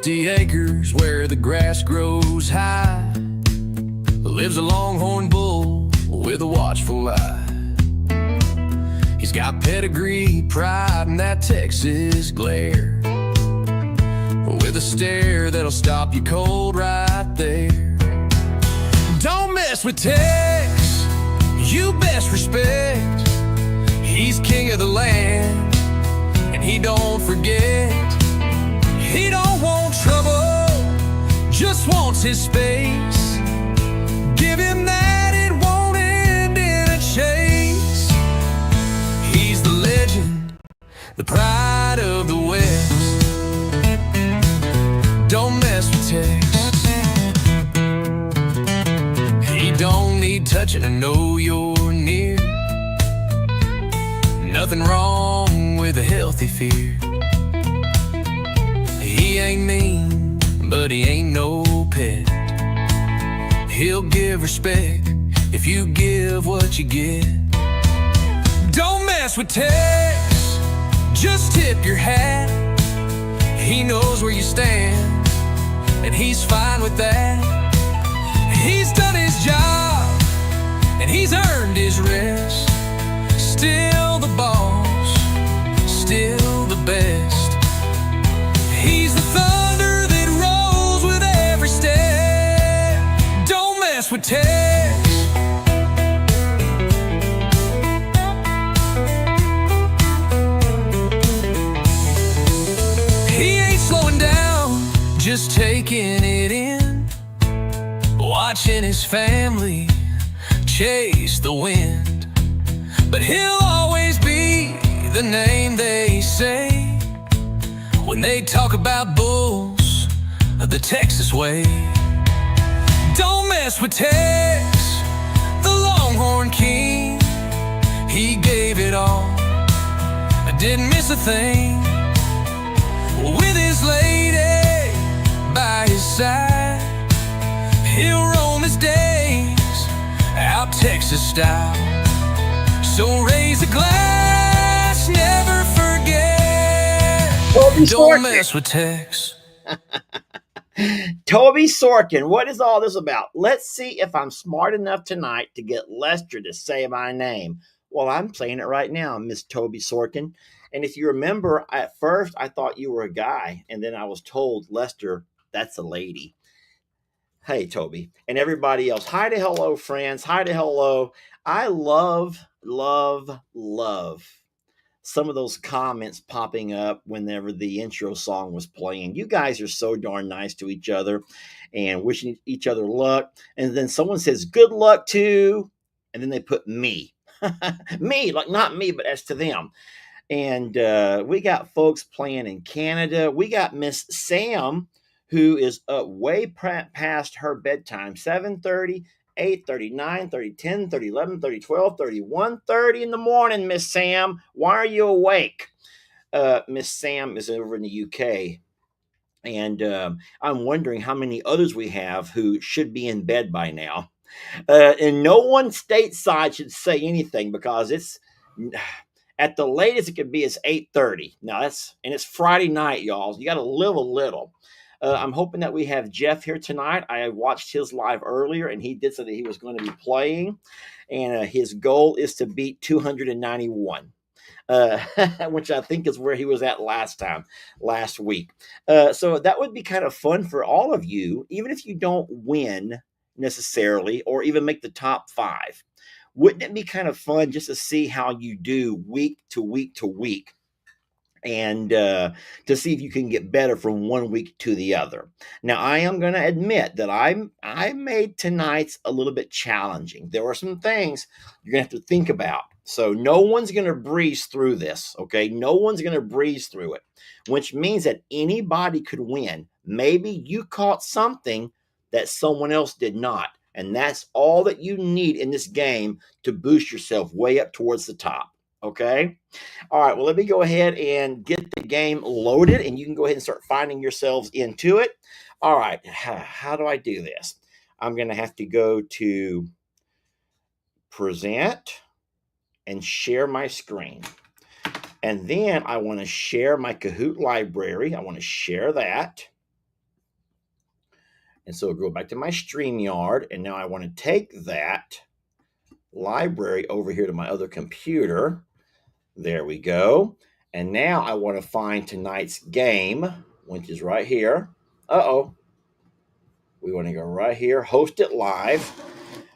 50 acres where the grass grows high lives a longhorn bull with a watchful eye. He's got pedigree, pride, and that Texas glare, with a stare that'll stop you cold right there. Don't mess with Tex, you best respect. He's king of the land, and he don't forget. He don't want trouble, just wants his space. Give him that, it won't end in a chase. He's the legend, the pride of the West. Don't mess with Tex. He don't need touching to know you're near. Nothing wrong with a healthy fear. He ain't mean, but he ain't no pet. He'll give respect if you give what you get. Don't mess with Tex, just tip your hat. He knows where you stand, and he's fine with that. He's done his job, and he's earned his rest. Still the boss, still the best. He's the thunder that rolls with every step. Don't mess with Tex. He ain't slowing down, just taking it in, watching his family chase the wind. But he'll always be the name they say when they talk about bulls of the Texas way. Don't mess with Tex, the Longhorn King. He gave it all, didn't miss a thing. With his lady by his side, he'll roam his days out Texas style. So raise a glass, never forget. Don't mess with Tex. Toby Sorkin, what is all this about? Let's see if I'm smart enough tonight to get Lester to say my name. Well, I'm playing it right now, Miss Toby Sorkin. And if you remember, at first I thought you were a guy, and then I was told, Lester, that's a lady. Hey, Toby, and everybody else. Hi to hello, friends. Hi to hello. I love some of those comments popping up whenever the intro song was playing. You guys are so darn nice to each other and wishing each other luck. And then someone says, good luck to, and then they put me. Me, like not me, but as to them. And we got folks playing in Canada. We got Miss Sam, who is up way past her bedtime, 7:30, 8:30, 9:30, 10:30, 11:30, 12:30, 1:30 in the morning, Miss Sam. Why are you awake? Miss Sam is over in the UK. And I'm wondering how many others we have who should be in bed by now. And no one stateside should say anything because it's at the latest it could be as 8:30. Now it's Friday night, y'all. So you got to live a little. I'm hoping that we have Jeff here tonight. I watched his live earlier, and he did say that he was going to be playing, and his goal is to beat 291. Which I think is where he was at last week. So that would be kind of fun for all of you, even if you don't win necessarily or even make the top 5. Wouldn't it be kind of fun just to see how you do week to week to week? And to see if you can get better from one week to the other. Now, I am going to admit that I made tonight's a little bit challenging. There were some things you're going to have to think about. So no one's going to breeze through this, okay? No one's going to breeze through it, which means that anybody could win. Maybe you caught something that someone else did not, and that's all that you need in this game to boost yourself way up towards the top. Okay. All right. Well, let me go ahead and get the game loaded, and you can go ahead and start finding yourselves into it. All right. How do I do this? I'm going to have to go to present and share my screen. And then I want to share my Kahoot library. I want to share that. And so go back to my StreamYard. And now I want to take that library over here to my other computer. There we go. And now I want to find tonight's game, which is right here. Uh-oh. We want to go right here, host it live.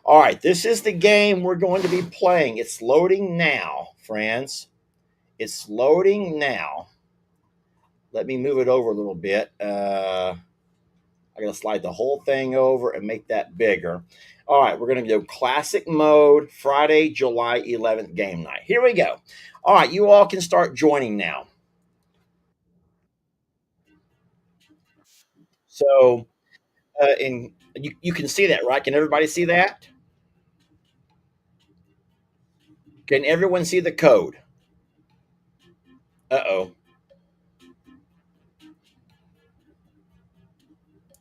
All right, this is the game we're going to be playing. It's loading now, friends. It's loading now. Let me move it over a little bit. I got to slide the whole thing over and make that bigger. All right, we're going to do classic mode, Friday, July 11th game night. Here we go. All right, you all can start joining now. So, and you can see that, right? Can everybody see that? Can everyone see the code? Uh-oh.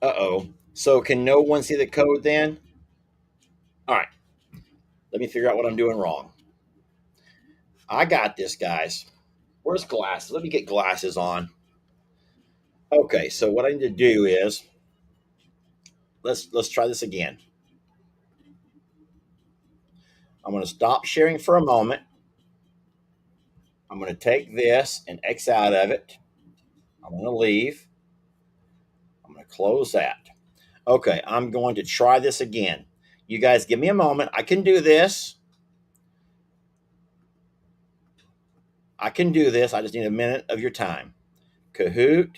Uh-oh. So can no one see the code then? All right. Let me figure out what I'm doing wrong. I got this, guys. Where's glasses? Let me get glasses on. Okay, so what I need to do is let's try this again. I'm going to stop sharing for a moment. I'm going to take this and X out of it. I'm going to leave. I'm going to close that. Okay, I'm going to try this again. You guys give me a moment. I can do this. I can do this. I just need a minute of your time. Kahoot.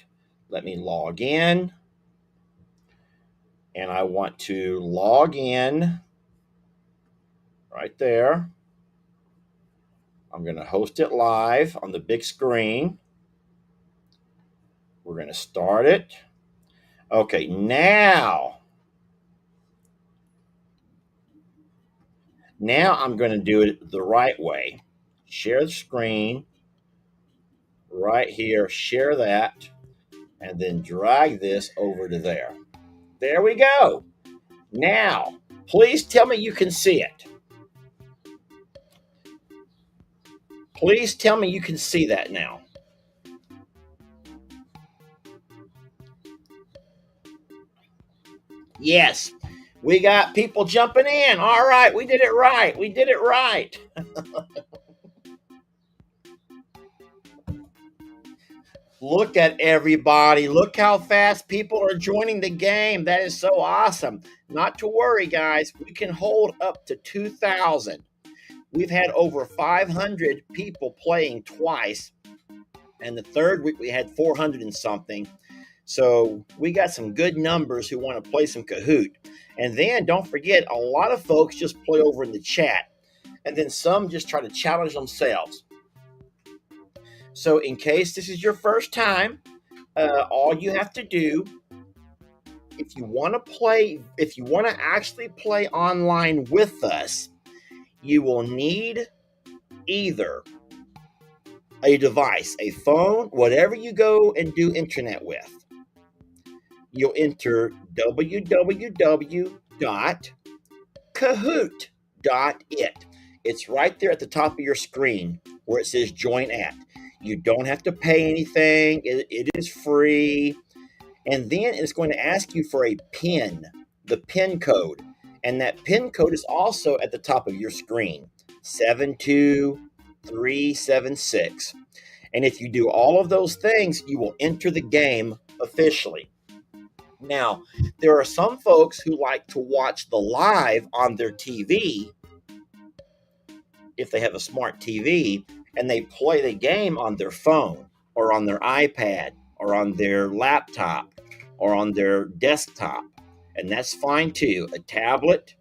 Let me log in. And I want to log in right there. I'm going to host it live on the big screen. We're going to start it. Okay, now I'm going to do it the right way. Share the screen right here, share that, and then drag this over to there. There we go. Now, please tell me you can see it. Please tell me you can see that now. Yes, we got people jumping in. All right, we did it right. We did it right. Look at everybody. Look how fast people are joining the game. That is so awesome. Not to worry, guys. We can hold up to 2,000. We've had over 500 people playing twice. And the third week we had 400 and something. So we got some good numbers who want to play some Kahoot. And then don't forget, a lot of folks just play over in the chat. And then some just try to challenge themselves. So in case this is your first time, all you have to do, if you want to actually play online with us, you will need either a device, a phone, whatever you go and do internet with. You'll enter www.kahoot.it. It's right there at the top of your screen where it says join at. You don't have to pay anything. It is free. And then it's going to ask you for a PIN, the PIN code. And that PIN code is also at the top of your screen, 72376. And if you do all of those things, you will enter the game officially. Now, there are some folks who like to watch the live on their TV, if they have a smart TV, and they play the game on their phone or on their iPad or on their laptop or on their desktop. And that's fine too. A tablet,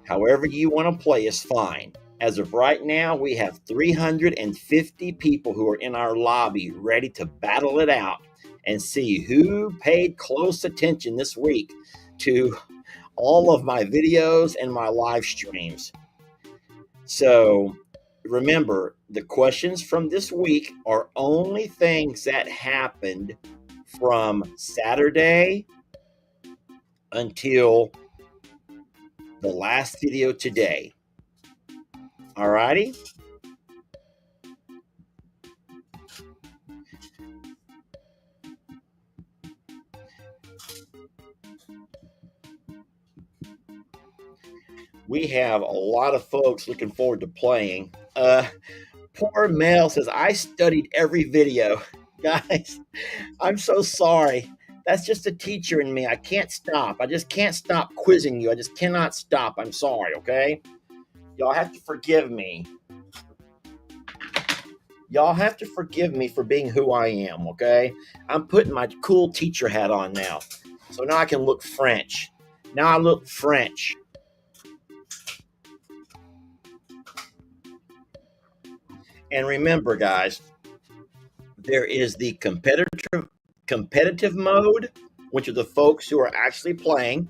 however you want to play is fine. As of right now, we have 350 people who are in our lobby ready to battle it out and see who paid close attention this week to all of my videos and my live streams. So remember, the questions from this week are only things that happened from Saturday until the last video today. All righty? We have a lot of folks looking forward to playing. Poor Mel says, I studied every video. Guys, I'm so sorry. That's just a teacher in me. I can't stop. I just can't stop quizzing you. I just cannot stop. I'm sorry, okay? Y'all have to forgive me. Y'all have to forgive me for being who I am, okay? I'm putting my cool teacher hat on now. So now I can look French. Now I look French. And remember, guys, there is the competitive mode, which are the folks who are actually playing.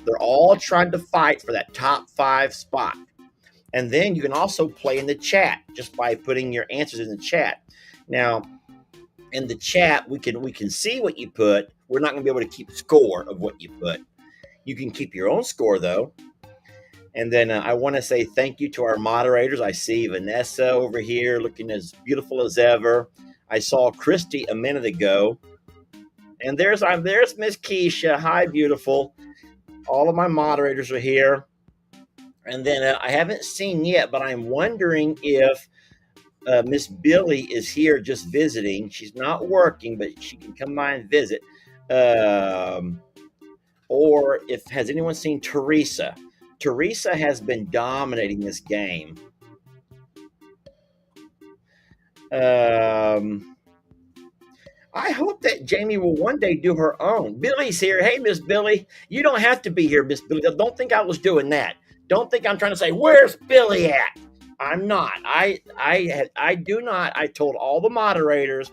They're all trying to fight for that top 5 spot. And then you can also play in the chat just by putting your answers in the chat. Now, in the chat, we can see what you put. We're not going to be able to keep score of what you put. You can keep your own score, though. And then I want to say thank you to our moderators. I see Vanessa over here looking as beautiful as ever. I saw Christy a minute ago. And there's Miss Keisha. Hi, beautiful. All of my moderators are here. And then I haven't seen yet, but I'm wondering if Miss Billy is here just visiting. She's not working, but she can come by and visit. Or if has anyone seen Teresa? Teresa has been dominating this game. I hope that Jamie will one day do her own. Billy's here. Hey, Miss Billy. You don't have to be here, Miss Billy. Don't think I was doing that. Don't think I'm trying to say, where's Billy at? I'm not. I do not. I told all the moderators,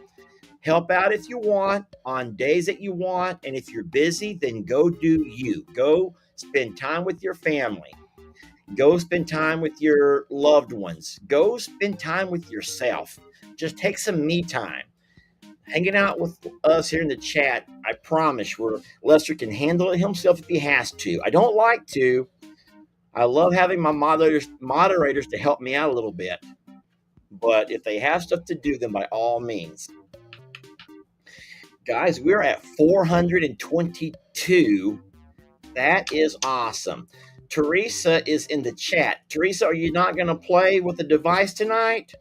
help out if you want on days that you want. And if you're busy, then go do you. Go spend time with your family. Go spend time with your loved ones. Go spend time with yourself. Just take some me time. Hanging out with us here in the chat, I promise Lester can handle it himself if he has to. I don't like to. I love having my moderators to help me out a little bit. But if they have stuff to do, then by all means. Guys, we're at 422. That is awesome. Teresa is in the chat. Teresa, are you not going to play with the device tonight?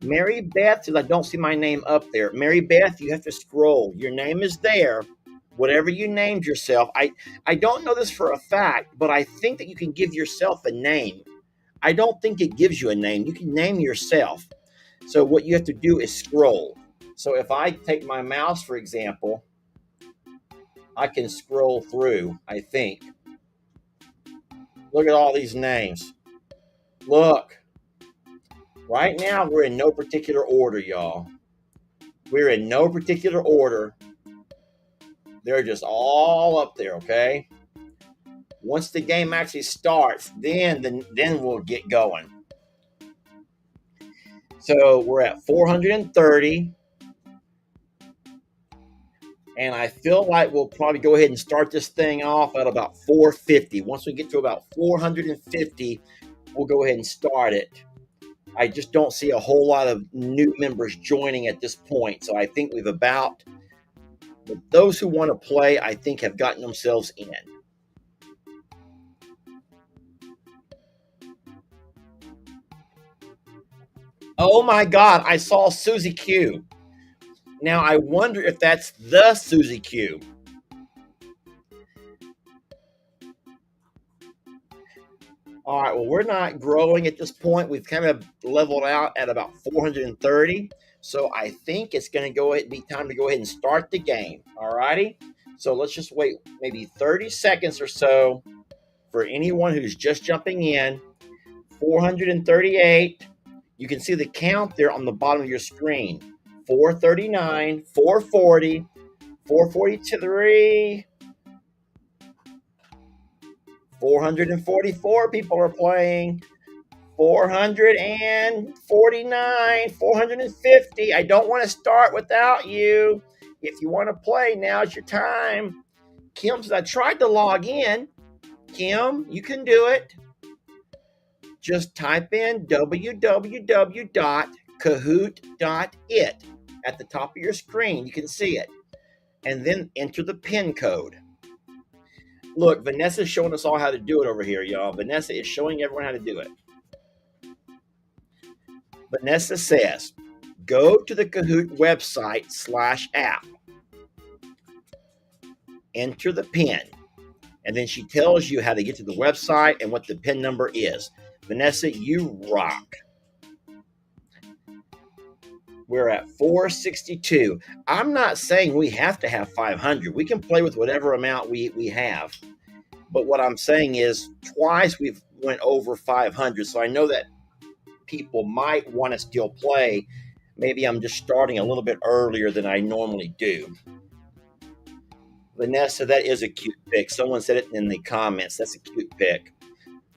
Mary Beth says, I don't see my name up there. Mary Beth, you have to scroll. Your name is there. Whatever you named yourself. I don't know this for a fact, but I think that you can give yourself a name. I don't think it gives you a name. You can name yourself. So what you have to do is scroll. So if I take my mouse, for example, I can scroll through, I think. Look at all these names. Look. Right now, we're in no particular order, y'all. We're in no particular order. They're just all up there, okay? Once the game actually starts, then we'll get going. So we're at 430. And I feel like we'll probably go ahead and start this thing off at about 450. Once we get to about 450, we'll go ahead and start it. I just don't see a whole lot of new members joining at this point. So I think but those who want to play, I think have gotten themselves in. Oh my God, I saw Susie Q. Now I wonder if that's the Susie Q. All right, well, we're not growing at this point. We've kind of leveled out at about 430. So I think it's going to be time to go ahead and start the game. All righty. So let's just wait maybe 30 seconds or so for anyone who's just jumping in. 438. You can see the count there on the bottom of your screen. 439, 440, 443. 444 people are playing. 449, 450. I don't want to start without you. If you want to play, now's your time. Kim says, I tried to log in. Kim, you can do it. Just type in www.kahoot.it at the top of your screen. You can see it. And then enter the PIN code. Look, Vanessa's showing us all how to do it over here, y'all. Vanessa is showing everyone how to do it. Vanessa says, go to the Kahoot website /app, enter the pin, and then she tells you how to get to the website and what the pin number is. Vanessa, you rock. We're at 462. I'm not saying we have to have 500. We can play with whatever amount we have. But what I'm saying is twice we've went over 500. So I know that people might want to still play. Maybe I'm just starting a little bit earlier than I normally do. Vanessa, that is a cute pic. Someone said it in the comments. That's a cute pic.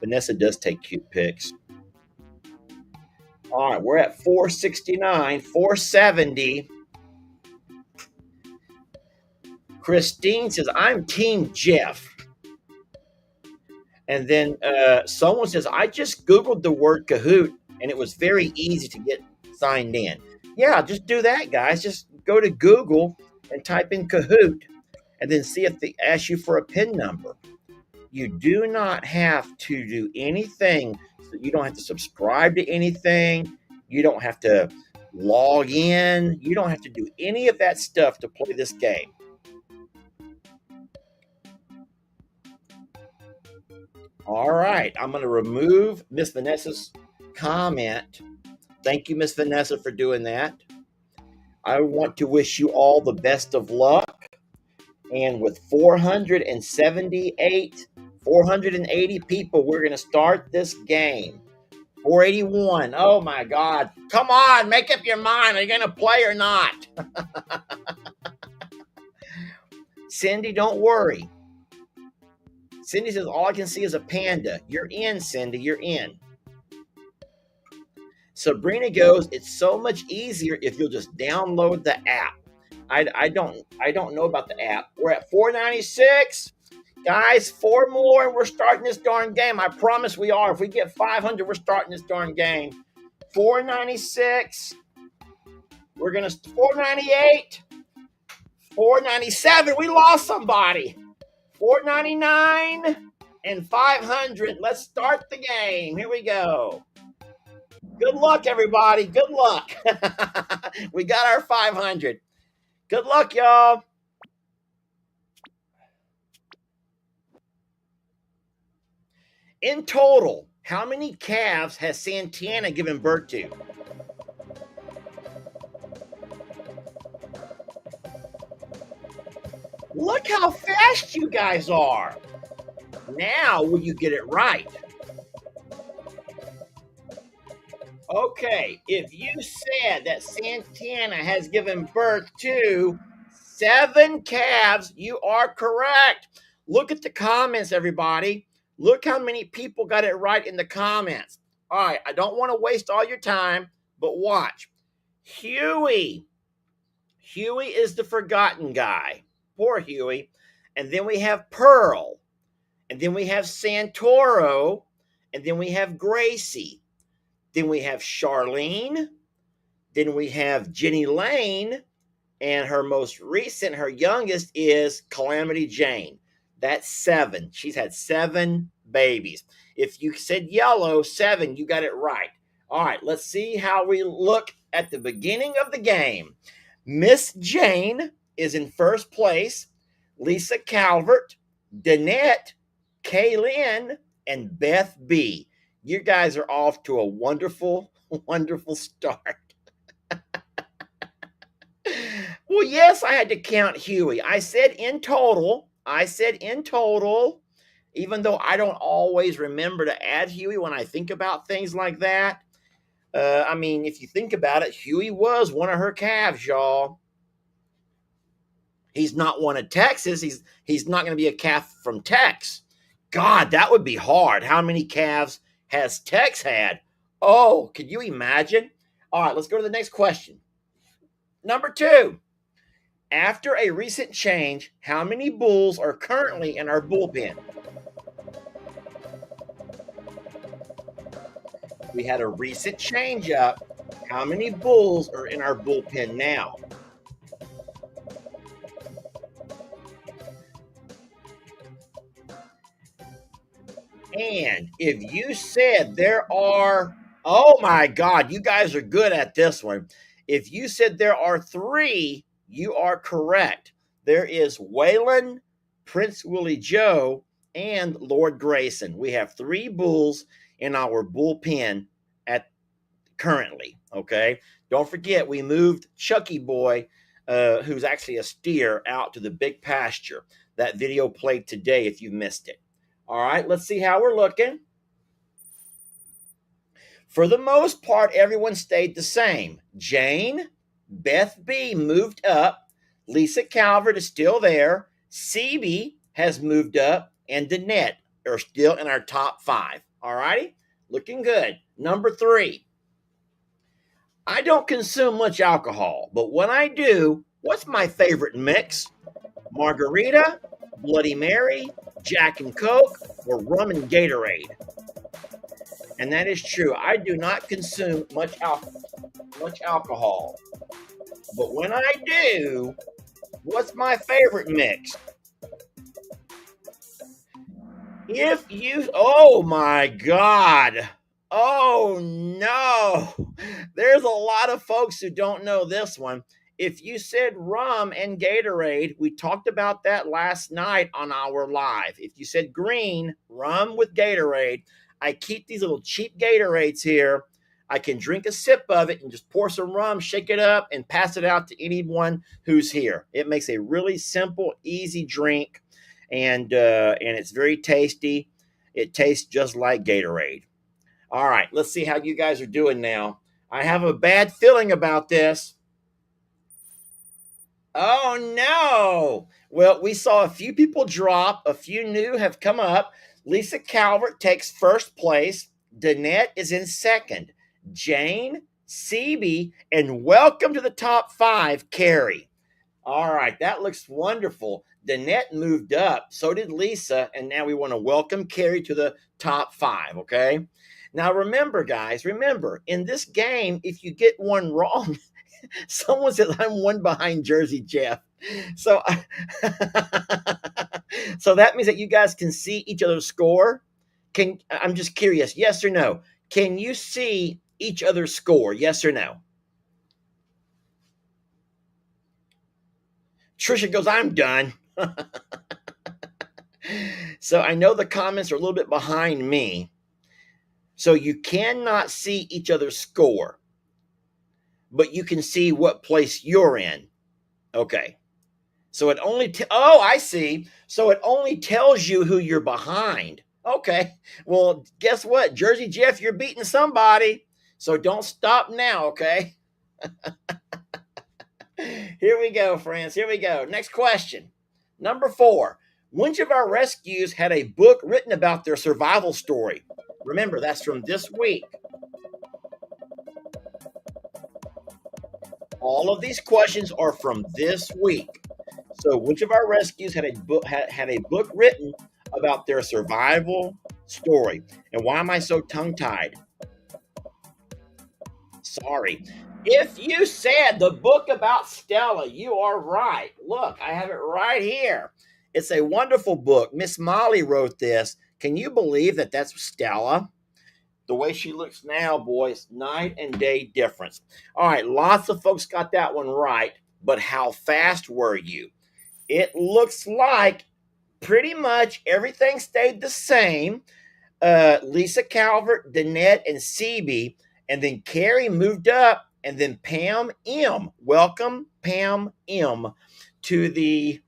Vanessa does take cute pics. All right, we're at 469, 470. Christine says, I'm Team Jeff. And then someone says, I just Googled the word Kahoot, and it was very easy to get signed in. Yeah, just do that, guys. Just go to Google and type in Kahoot, and then see if they ask you for a PIN number. You do not have to do anything. You don't have to subscribe to anything. You don't have to log in. You don't have to do any of that stuff to play this game. All right, I'm going to remove Miss Vanessa's comment. Thank you, Miss Vanessa, for doing that. I want to wish you all the best of luck. And with 478, 480 people, we're going to start this game. 481. Oh, my God. Come on, make up your mind. Are you going to play or not? Cindy, don't worry. Cindy says, all I can see is a panda. You're in, Cindy. You're in. Sabrina goes, it's so much easier if you'll just download the app. I don't know about the app. We're at 496. Guys, 4 more and we're starting this darn game. I promise we are. If we get 500, we're starting this darn game. 496. We're going to 498. 497. We lost somebody. 499 and 500. Let's start the game. Here we go. Good luck, everybody. Good luck. We got our 500. Good luck, y'all. In total, how many calves has Santana given birth to? Look how fast you guys are. Now will you get it right? Okay, if you said that Santana has given birth to 7 calves, you are correct. Look at the comments, everybody. Look how many people got it right in the comments. All right, I don't want to waste all your time, but watch. Huey. Huey is the forgotten guy. Poor Huey. And then we have Pearl. And then we have Santoro. And then we have Gracie. Then we have Charlene. Then we have Jenny Lane. And her most recent, her youngest, is Calamity Jane. That's 7. She's had 7 babies. If you said yellow, 7, you got it right. All right, let's see how we look at the beginning of the game. Miss Jane is in first place. Lisa Calvert, Danette, Kaylin, and Beth B. You guys are off to a wonderful, wonderful start. Well, yes, I had to count Huey. I said in total, even though I don't always remember to add Huey when I think about things like that. I mean, if you think about it, Huey was one of her calves, y'all. He's not one of Texas. He's not going to be a calf from Tex. God, that would be hard. How many calves has Tex had? Oh, could you imagine? All right, let's go to the next question. Number 2. After a recent change, how many bulls are currently in our bullpen? We had a recent change up. How many bulls are in our bullpen now? And if you said there are, oh my God, you guys are good at this one. If you said there are three, you are correct. There is Waylon, Prince Willie Joe, and Lord Grayson. We have three bulls in our bullpen at currently. Okay. Don't forget, we moved Chucky Boy, who's actually a steer, out to the big pasture. That video played today if you missed it. All right, let's see how we're looking. For the most part, everyone stayed the same. Jane, Beth B moved up. Lisa Calvert is still there. CB has moved up. And Danette are still in our top 5. All righty, looking good. Number 3. I don't consume much alcohol, but when I do, what's my favorite mix? Margarita, Bloody Mary, Jack and Coke, or rum and Gatorade? And that is true. I do not consume much alcohol. But when I do, what's my favorite mix? If you, oh my God. Oh no. There's a lot of folks who don't know this one. If you said rum and Gatorade, we talked about that last night on our live. If you said green, rum with Gatorade, I keep these little cheap Gatorades here. I can drink a sip of it and just pour some rum, shake it up, and pass it out to anyone who's here. It makes a really simple, easy drink, and it's very tasty. It tastes just like Gatorade. All right, let's see how you guys are doing now. I have a bad feeling about this. Oh, no. Well, we saw a few people drop. A few new have come up. Lisa Calvert takes first place. Danette is in second. Jane, CB, and welcome to the top 5, Carrie. All right, that looks wonderful. Danette moved up. So did Lisa. And now we want to welcome Carrie to the top 5, okay? Now, remember, guys, in this game, if you get one wrong, someone says I'm one behind Jersey Jeff. So, so that means that you guys can see each other's score. I'm just curious, yes or no? Can you see each other's score, yes or no? Trisha goes, I'm done. So I know the comments are a little bit behind me. So you cannot see each other's score, but you can see what place you're in. Okay. So it only, oh, I see. So it only tells you who you're behind. Okay. Well, guess what? Jersey Jeff, you're beating somebody. So don't stop now, okay? Here we go, friends. Here we go. Next question. Number 4. Which of our rescues had a book written about their survival story? Remember, that's from this week. All of these questions are from this week. So which of our rescues had a book written about their survival story? And why am I so tongue-tied? Sorry. If you said the book about Stella, you are right. Look, I have it right here. It's a wonderful book. Miss Molly wrote this. Can you believe that that's Stella? The way she looks now, boys, night and day difference. All right, lots of folks got that one right, but how fast were you? It looks like pretty much everything stayed the same. Lisa Calvert, Danette, and CB, and then Carrie moved up, and then Pam M. Welcome, Pam M. to the,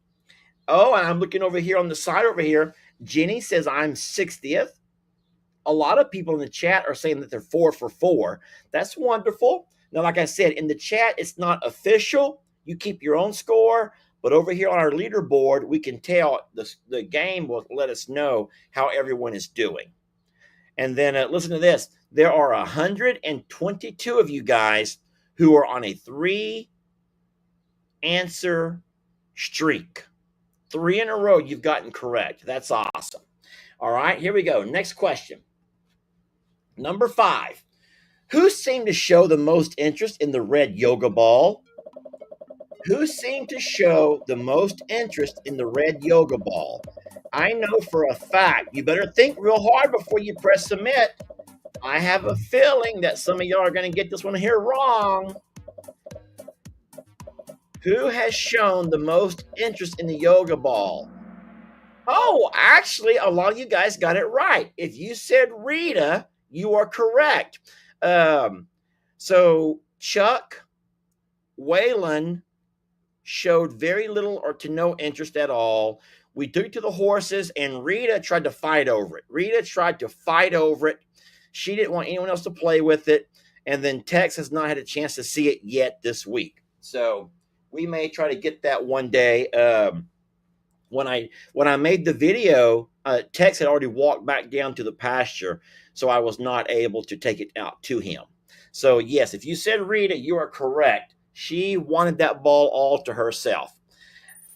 oh, and I'm looking over here on the side over here. Jenny says I'm 60th. A lot of people in the chat are saying that they're 4 for 4. That's wonderful. Now, like I said, in the chat, it's not official. You keep your own score. But over here on our leaderboard, we can tell the game will let us know how everyone is doing. And then listen to this. There are 122 of you guys who are on a 3-answer streak. 3 in a row you've gotten correct. That's awesome. All right, here we go. Next question. Number 5. Who seemed to show the most interest in the red yoga ball? Who seemed to show the most interest in the red yoga ball? I know for a fact. You better think real hard before you press submit. I have a feeling that some of y'all are going to get this one here wrong. Who has shown the most interest in the yoga ball? Oh, actually, a lot of you guys got it right. If you said Rita, you are correct. So Chuck, Waylon showed very little or to no interest at all. We took it to the horses, and Rita tried to fight over it. She didn't want anyone else to play with it. And then Tex has not had a chance to see it yet this week. So we may try to get that one day. When I made the video, Tex had already walked back down to the pasture, so I was not able to take it out to him. So yes, if you said Rita, you are correct. She wanted that ball all to herself.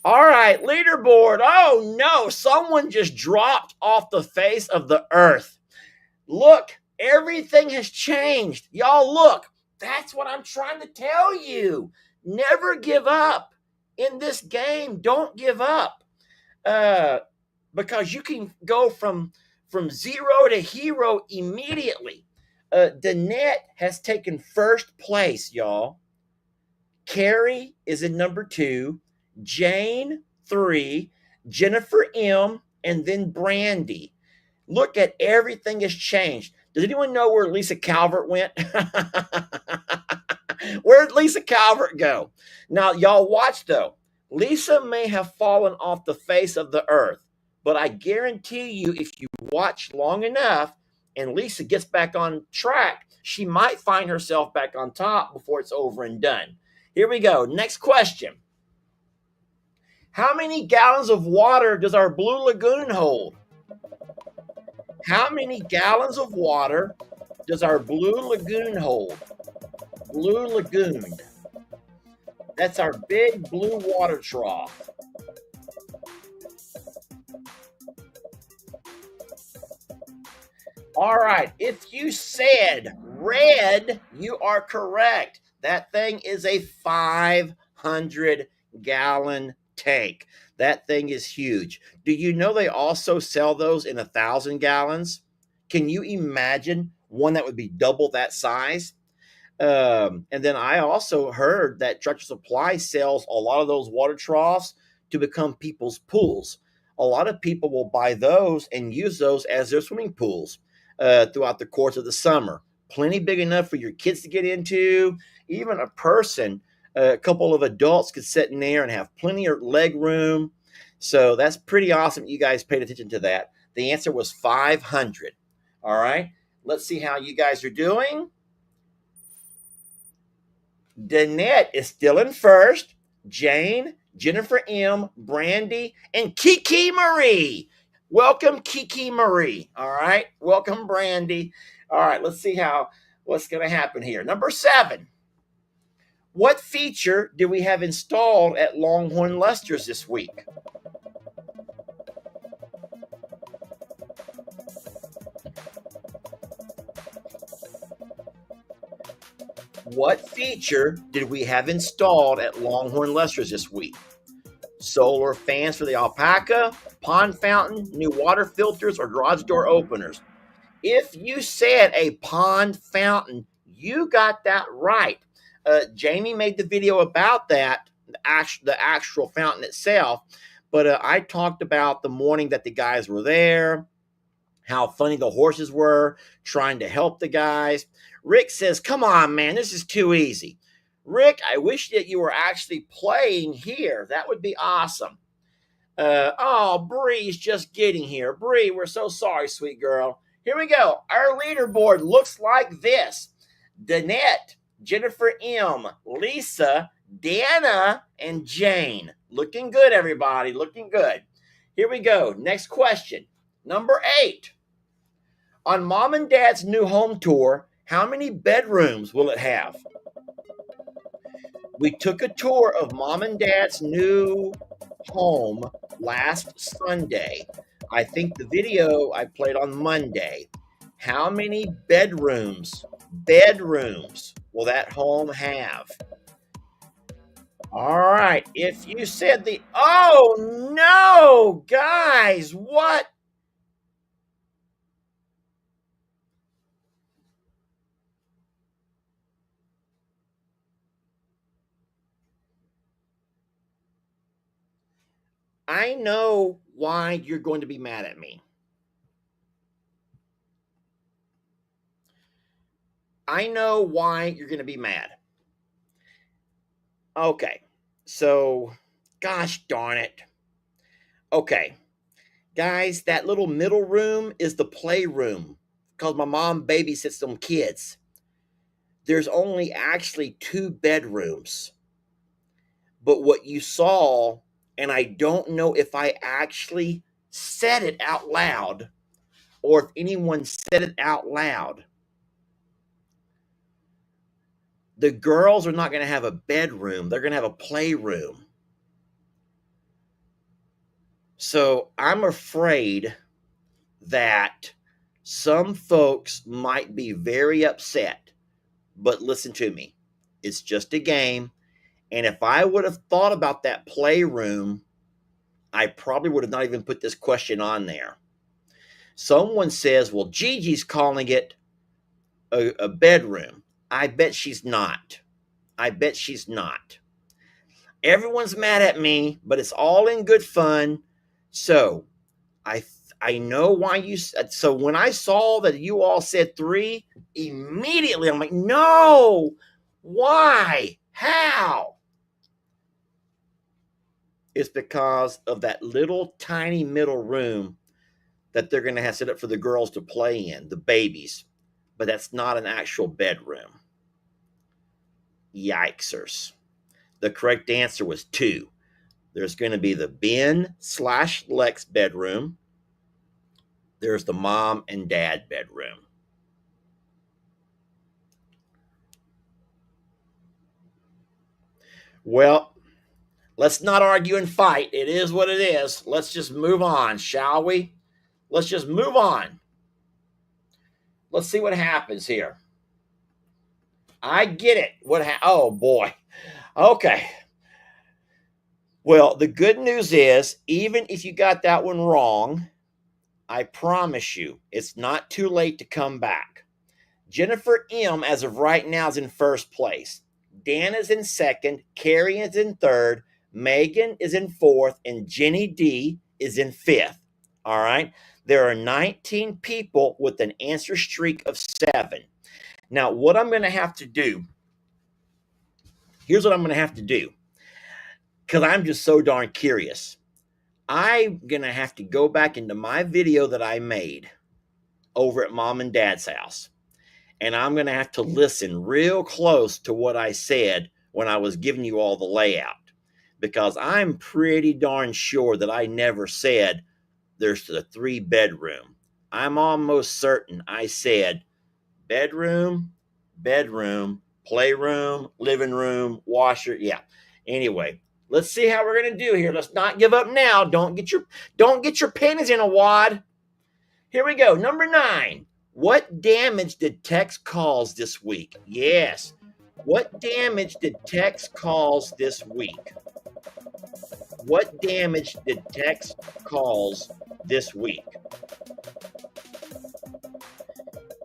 All right, leaderboard. Oh no, someone just dropped off the face of the earth. Look, everything has changed. Y'all look, that's what I'm trying to tell you. Never give up in this game. Don't give up. Because you can go from zero to hero immediately. Danette has taken first place, y'all. Carrie is in number 2, Jane 3, Jennifer M, and then Brandy. Look at everything has changed. Does anyone know where Lisa Calvert went? Where'd Lisa Calvert go? Now, y'all watch though. Lisa may have fallen off the face of the earth, but I guarantee you, if you watch long enough and Lisa gets back on track, she might find herself back on top before it's over and done. Here we go. Next question. How many gallons of water does our Blue Lagoon hold? How many gallons of water does our Blue Lagoon hold? Blue Lagoon. That's our big blue water trough. All right, if you said red, you are correct. That thing is a 500-gallon tank. That thing is huge. Do you know they also sell those in 1,000 gallons? Can you imagine one that would be double that size? And then I also heard that Tractor Supply sells a lot of those water troughs to become people's pools. A lot of people will buy those and use those as their swimming pools throughout the course of the summer. Plenty big enough for your kids to get into. Even a person, a couple of adults could sit in there and have plenty of leg room. So that's pretty awesome. You guys paid attention to that. The answer was 500. All right. Let's see how you guys are doing. Danette is still in first. Jane, Jennifer M, Brandy, and Kiki Marie. Welcome, Kiki Marie. All right. Welcome, Brandy. All right. Let's see what's going to happen here. Number 7. What feature do we have installed at Longhorn Lester's this week? What feature did we have installed at Longhorn Lester's this week? Solar fans for the alpaca, pond fountain, new water filters, or garage door openers? If you said a pond fountain, you got that right. Jamie made the video about that, the actual fountain itself, but I talked about the morning that the guys were there, how funny the horses were, trying to help the guys. Rick says, come on, man, this is too easy. Rick, I wish that you were actually playing here. That would be awesome. Bree's just getting here. Bree, we're so sorry, sweet girl. Here we go. Our leaderboard looks like this. Danette, Jennifer M, Lisa, Dana, and Jane. Looking good, everybody. Looking good. Here we go. Next question. Number 8. On Mom and Dad's new home tour, how many bedrooms will it have? We took a tour of Mom and Dad's new home last Sunday. I think the video I played on Monday. How many bedrooms will that home have? All right. If you said the, oh no, guys, what? I know why you're going to be mad at me. I know why you're going to be mad. Okay. So, gosh darn it. Okay. Guys, that little middle room is the playroom because my mom babysits them kids. There's only actually two bedrooms. But what you saw, and I don't know if I actually said it out loud or if anyone said it out loud, the girls are not going to have a bedroom, they're going to have a playroom. So I'm afraid that some folks might be very upset. But listen to me, it's just a game. And if I would have thought about that playroom, I probably would have not even put this question on there. Someone says, well, Gigi's calling it a bedroom. I bet she's not. I bet she's not. Everyone's mad at me, but it's all in good fun. So I I know why you. So when I saw that you all said 3, immediately I'm like, no, why, how? It's because of that little tiny middle room that they're going to have set up for the girls to play in, the babies, but that's not an actual bedroom. Yikesers. The correct answer was 2. There's going to be the Ben/Lex bedroom. There's the mom and dad bedroom. Well, let's not argue and fight. It is what it is. Let's just move on, shall we? Let's just move on. Let's see what happens here. I get it. Oh boy. Okay. Well, the good news is, even if you got that one wrong, I promise you, it's not too late to come back. Jennifer M, as of right now, is in first place. Dan is in second. Carrie is in third. Megan is in fourth. And Jenny D is in fifth. All right. There are 19 people with an answer streak of 7. Now, what I'm going to have to do, here's what I'm going to have to do, because I'm just so darn curious. I'm going to have to go back into my video that I made over at mom and dad's house. And I'm going to have to listen real close to what I said when I was giving you all the layout. Because I'm pretty darn sure that I never said there's the 3 bedroom. I'm almost certain I said bedroom, bedroom, playroom, living room, washer. Yeah. Anyway, let's see how we're going to do here. Let's not give up now. Don't get your panties in a wad. Here we go. Number 9. What damage did Tex cause this week? Yes. What damage did Tex cause this week? What damage did Tex cause this week?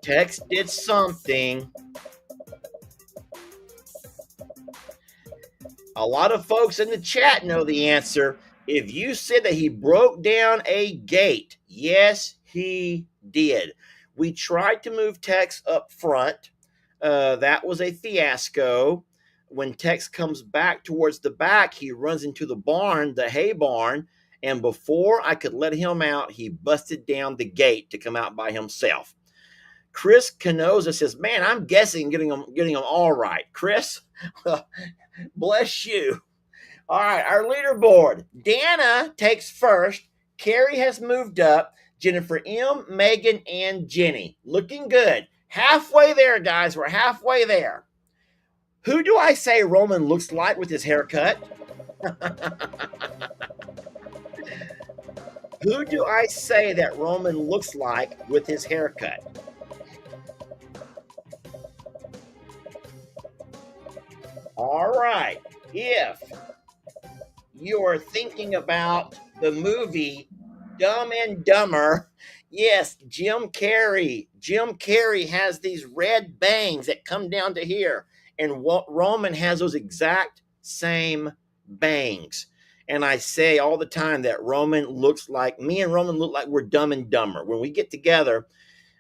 Tex did something. A lot of folks in the chat know the answer. If you said that he broke down a gate, yes, he did. We tried to move Tex up front. That was a fiasco. When Tex comes back towards the back, he runs into the barn, the hay barn, and before I could let him out, he busted down the gate to come out by himself. Chris Canoza says, man, I'm guessing getting them all right. Chris, bless you. All right, our leaderboard. Dana takes first. Carrie has moved up. Jennifer M, Megan, and Jenny. Looking good. Halfway there, guys. We're halfway there. Who do I say Roman looks like with his haircut? Who do I say that Roman looks like with his haircut? All right. If you're thinking about the movie Dumb and Dumber. Yes, Jim Carrey. Jim Carrey has these red bangs that come down to here, and Roman has those exact same bangs. And I say all the time that Roman looks like me and Roman look like we're Dumb and Dumber. When we get together,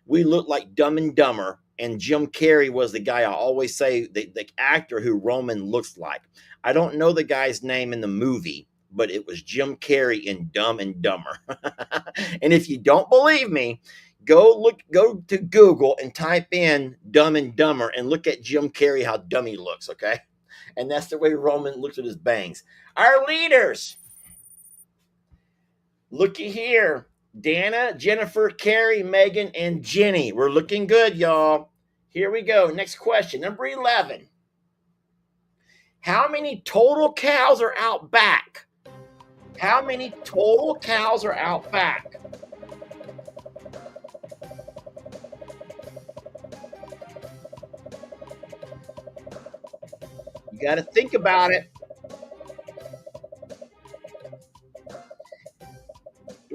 we look like Dumb and Dumber. And Jim Carrey was the guy I always say, the actor who Roman looks like. I don't know the guy's name in the movie, but it was Jim Carrey in Dumb and Dumber. And if you don't believe me, go to Google and type in Dumb and Dumber and look at Jim Carrey, how dumb he looks, okay? And that's the way Roman looks at his bangs. Our leaders. Looky here. Dana, Jennifer, Carrie, Megan, and Jenny. We're looking good, y'all. Here we go. Next question. Number 11. How many total cows are out back? How many total cows are out back? You got to think about it.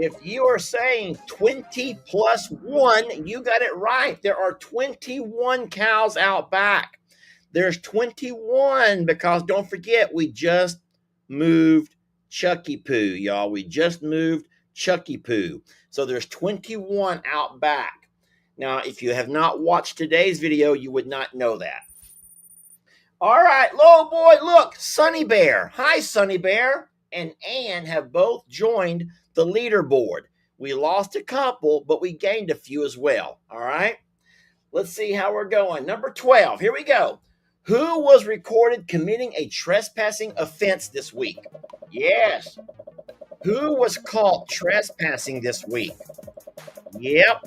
If you are saying 20 plus 1, you got it right. There are 21 cows out back. There's 21 because don't forget, we just moved Chucky Poo, y'all. We just moved Chucky Poo. So there's 21 out back. Now, if you have not watched today's video, you would not know that. All right, little boy, look, Sunny Bear. Hi, Sunny Bear. And Ann have both joined the leaderboard. We lost a couple, but we gained a few as well. All right. Let's see how we're going. Number 12. Here we go. Who was recorded committing a trespassing offense this week? Yes. Who was caught trespassing this week? Yep.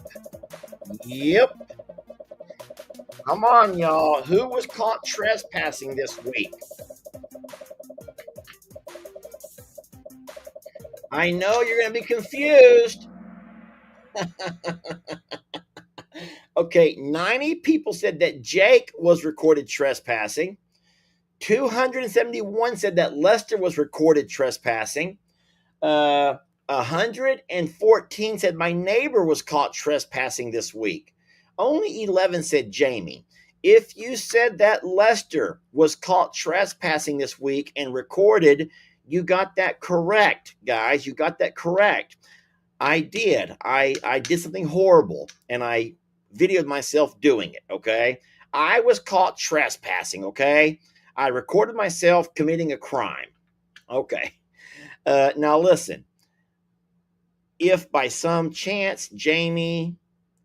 Come on, y'all. Who was caught trespassing this week? I know you're going to be confused. Okay, 90 people said that Jake was recorded trespassing. 271 said that Lester was recorded trespassing. 114 said my neighbor was caught trespassing this week. Only 11 said Jamie. If you said that Lester was caught trespassing this week and recorded, you got that correct, guys. You got that correct. I did. I did something horrible, and I videoed myself doing it, okay? I was caught trespassing, okay? I recorded myself committing a crime. Okay. Now listen. If by some chance Jamie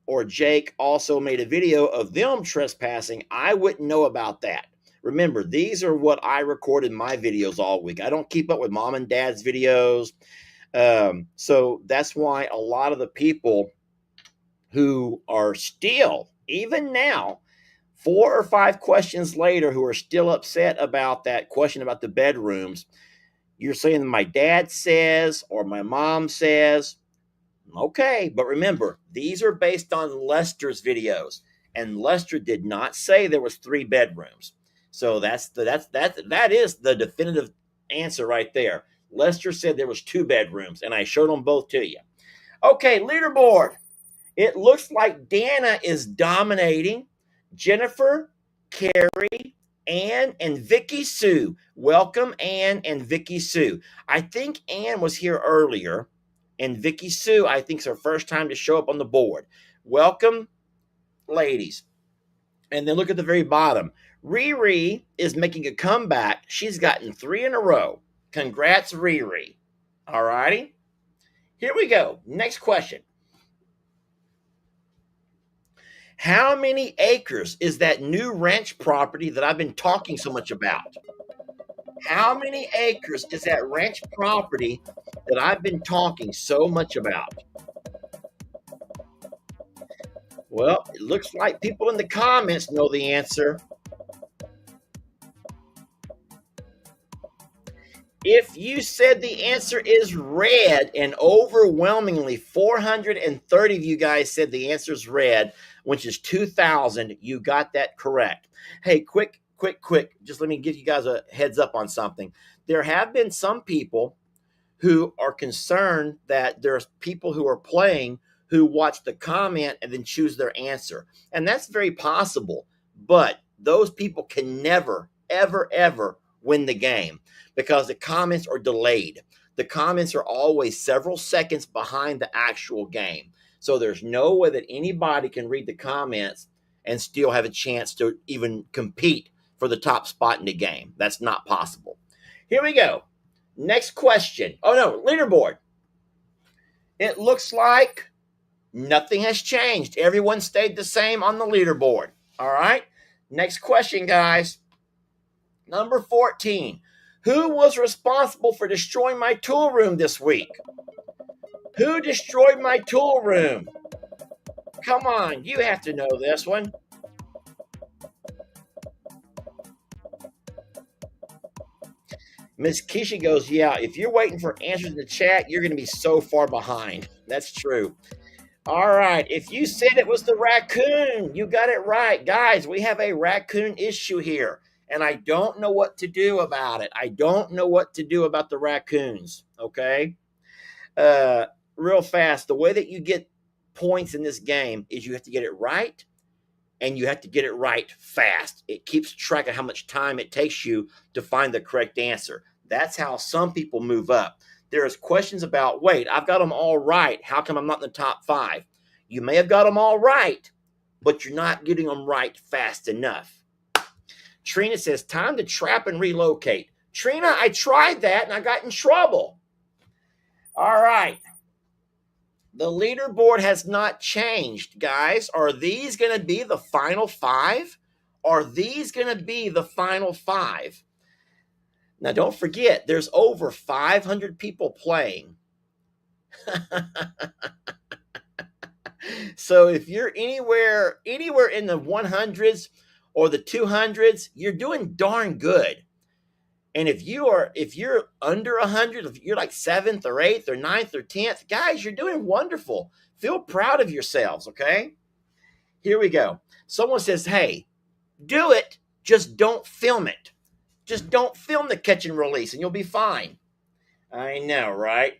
or Jake also made a video of them trespassing, I wouldn't know about that. Remember, these are what I recorded my videos all week. I don't keep up with mom and dad's videos. So that's why a lot of the people who are still, even now, 4 or 5 questions later, who are still upset about that question about the bedrooms, you're saying my dad says or my mom says. Okay, but remember, these are based on Lester's videos, and Lester did not say there was 3 bedrooms. So that is the definitive answer right there. Lester said there was 2 bedrooms, and I showed them both to you. Okay, leaderboard. It looks like Dana is dominating. Jennifer, Carrie, Ann, and Vicky Sue. Welcome, Ann and Vicky Sue. I think Ann was here earlier, and Vicky Sue, I think, is her first time to show up on the board. Welcome, ladies. And then look at the very bottom. Riri is making a comeback. She's gotten 3 in a row. Congrats, Riri. All righty. Here we go. Next question. How many acres is that new ranch property that I've been talking so much about? How many acres is that ranch property that I've been talking so much about? Well, it looks like people in the comments know the answer. If you said the answer is red, and overwhelmingly 430 of you guys said the answer is red, which is 2,000, you got that correct. Hey, quick quick, just let me give you guys a heads up on something. There have been some people who are concerned that there's people who are playing who watch the comment and then choose their answer. And that's very possible, but those people can never, ever, ever win the game because the comments are delayed. The comments are always several seconds behind the actual game. So there's no way that anybody can read the comments and still have a chance to even compete for the top spot in the game. That's not possible. Here we go. Next question. Oh no, leaderboard. It looks like nothing has changed. Everyone stayed the same on the leaderboard. All right. Next question, guys. Number 14. Who was responsible for destroying my tool room this week? Who destroyed my tool room? Come on, you have to know this one. Miss Keisha goes, yeah, if you're waiting for answers in the chat, you're going to be so far behind. That's true. All right. If you said it was the raccoon, you got it right. Guys, we have a raccoon issue here, and I don't know what to do about it. I don't know what to do about the raccoons, okay? Real fast, the way that you get points in this game is you have to get it right, and you have to get it right fast. It keeps track of how much time it takes you to find the correct answer. That's how some people move up. There's questions about, wait, I've got them all right. How come I'm not in the top 5? You may have got them all right, but you're not getting them right fast enough. Trina says, time to trap and relocate. Trina, I tried that and I got in trouble. All right. The leaderboard has not changed, guys. Are these going to be the final 5? Are these going to be the final 5? Now, don't forget, there's over 500 people playing. So if you're anywhere in the 100s or the 200s, you're doing darn good. And if you're under 100, if you're like 7th or 8th or 9th or 10th, guys, you're doing wonderful. Feel proud of yourselves, okay? Here we go. Someone says, hey, do it, just don't film it. Just don't film the catch and release and you'll be fine. I know, right?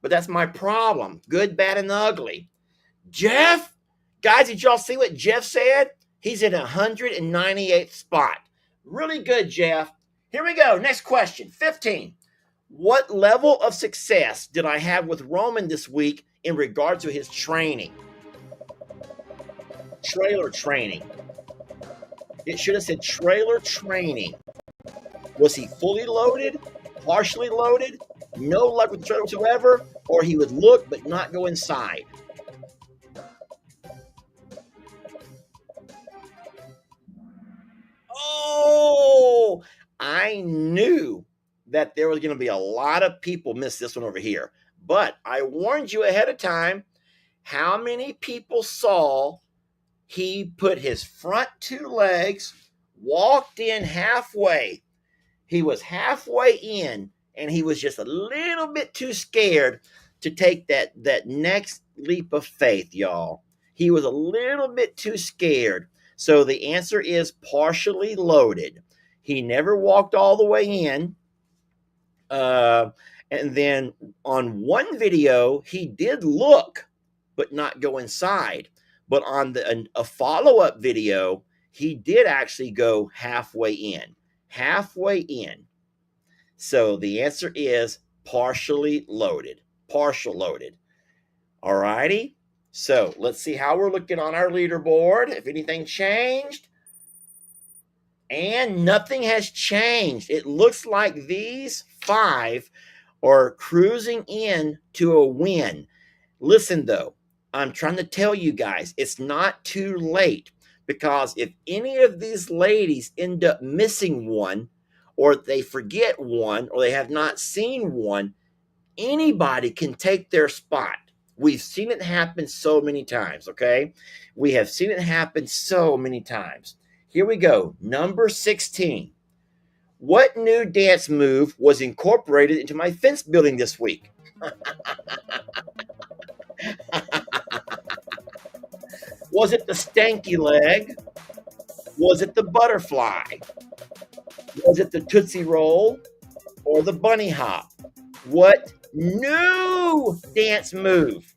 But that's my problem. Good, bad, and ugly. Jeff? Guys, did y'all see what Jeff said? He's in 198th spot. Really good, Jeff. Here we go. Next question. 15. What level of success did I have with Roman this week in regard to his training? Trailer training. It should have said trailer training. Was he fully loaded, partially loaded, no luck with the trailer whatsoever, or he would look but not go inside? Oh, I knew that there was going to be a lot of people miss this one over here. But I warned you ahead of time. How many people saw he put his front 2 legs, walked in halfway? He was halfway in, and he was just a little bit too scared to take that next leap of faith, y'all. He was a little bit too scared. So the answer is partially loaded. He never walked all the way in. And then on one video, he did look, but not go inside. But on a follow-up video, he did actually go halfway in. Halfway in. So the answer is partially loaded. Partial loaded. All righty. So let's see how we're looking on our leaderboard. If anything changed. And nothing has changed. It looks like these 5 are cruising in to a win. Listen, though, I'm trying to tell you guys, it's not too late. Because if any of these ladies end up missing one, or they forget one, or they have not seen one, anybody can take their spot. We've seen it happen so many times, okay? We have seen it happen so many times. Here we go. Number 16. What new dance move was incorporated into my fence building this week? Was it the stanky leg? Was it the butterfly? Was it the Tootsie Roll or the bunny hop? What new dance move?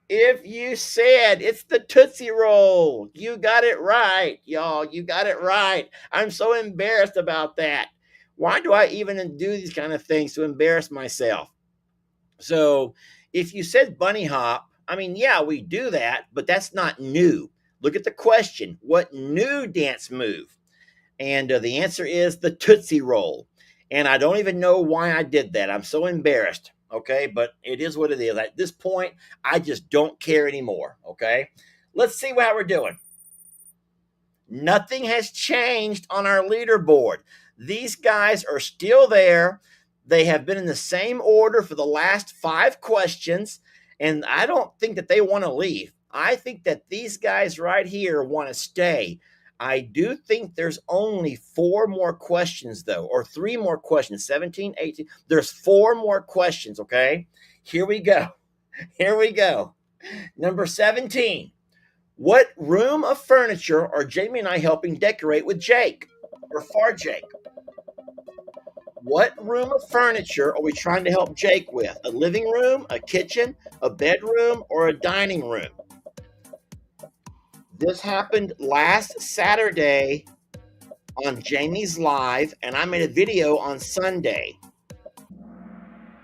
If you said it's the Tootsie Roll, you got it right, y'all. You got it right. I'm so embarrassed about that. Why do I even do these kind of things to embarrass myself? So, if you said bunny hop, I mean, yeah, we do that, but that's not new. Look at the question. What new dance move? And the answer is the Tootsie Roll. And I don't even know why I did that. I'm so embarrassed. Okay. But it is what it is. At this point, I just don't care anymore. Okay. Let's see how we're doing. Nothing has changed on our leaderboard. These guys are still there. They have been in the same order for the last 5 questions. And I don't think that they want to leave. I think that these guys right here want to stay. I do think there's only 4 more questions, though, or 3 more questions 17, 18. There's 4 more questions. Okay. Here we go. Here we go. Number 17. What room of furniture are Jamie and I helping decorate with Jake or for Jake? What room of furniture are we trying to help Jake with? A living room, a kitchen, a bedroom, or a dining room? This happened last Saturday on Jamie's Live, and I made a video on Sunday.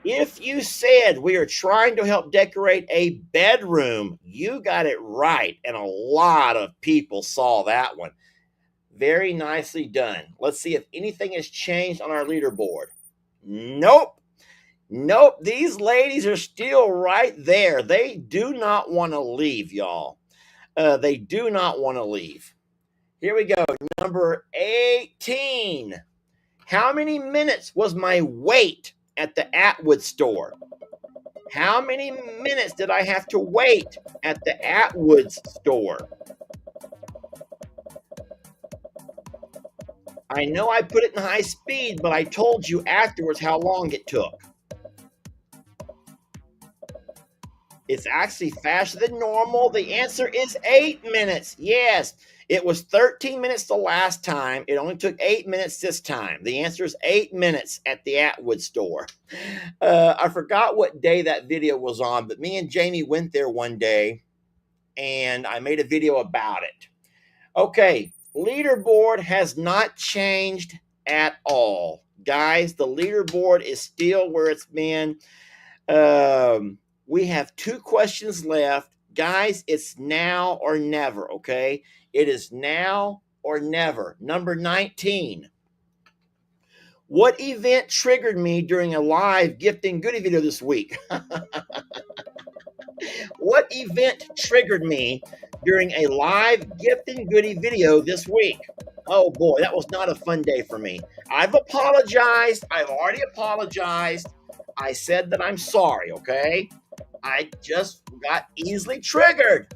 If you said we are trying to help decorate a bedroom, you got it right. And a lot of people saw that one. Very nicely done. Let's see if anything has changed on our leaderboard. Nope. Nope. These ladies are still right there. They do not want to leave, y'all. They do not want to leave. Here we go. Number 18. How many minutes was my wait at the Atwood store? How many minutes did I have to wait at the Atwood store? I know I put it in high speed, but I told you afterwards how long it took. It's actually faster than normal. The answer is 8 minutes. Yes, it was 13 minutes the last time. It only took 8 minutes this time. The answer is 8 minutes at the Atwood store. I forgot what day that video was on, but me and Jamie went there one day and I made a video about it. Okay, leaderboard has not changed at all. Guys, the leaderboard is still where it's been. We have 2 questions left. Guys, it's now or never, okay? It is now or never. Number 19. What event triggered me during a live gifting goodie video this week? What event triggered me during a live gifting goodie video this week? Oh boy, that was not a fun day for me. I've apologized. I've already apologized. I said that I'm sorry, okay? I just got easily triggered.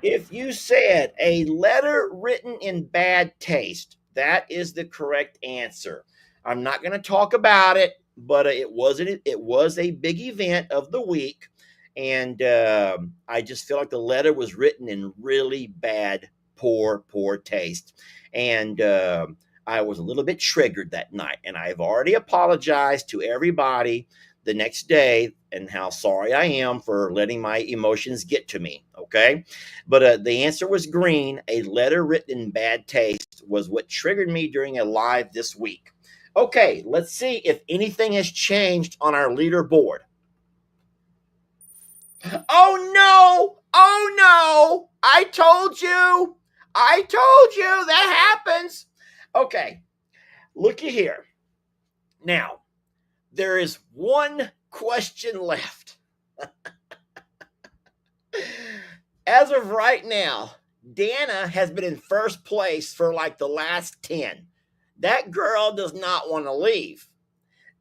If you said a letter written in bad taste, that is the correct answer. I'm not going to talk about it, but it was a big event of the week, and I just feel like the letter was written in really bad, poor taste, and I was a little bit triggered that night, and I've already apologized to everybody the next day and how sorry I am for letting my emotions get to me. Okay. But the answer was green. A letter written in bad taste was what triggered me during a live this week. Okay. Let's see if anything has changed on our leaderboard. Oh no. Oh no. I told you that happens. Okay. Looky here. Now, there is 1 question left. As of right now, Dana has been in first place for like the last 10. That girl does not want to leave.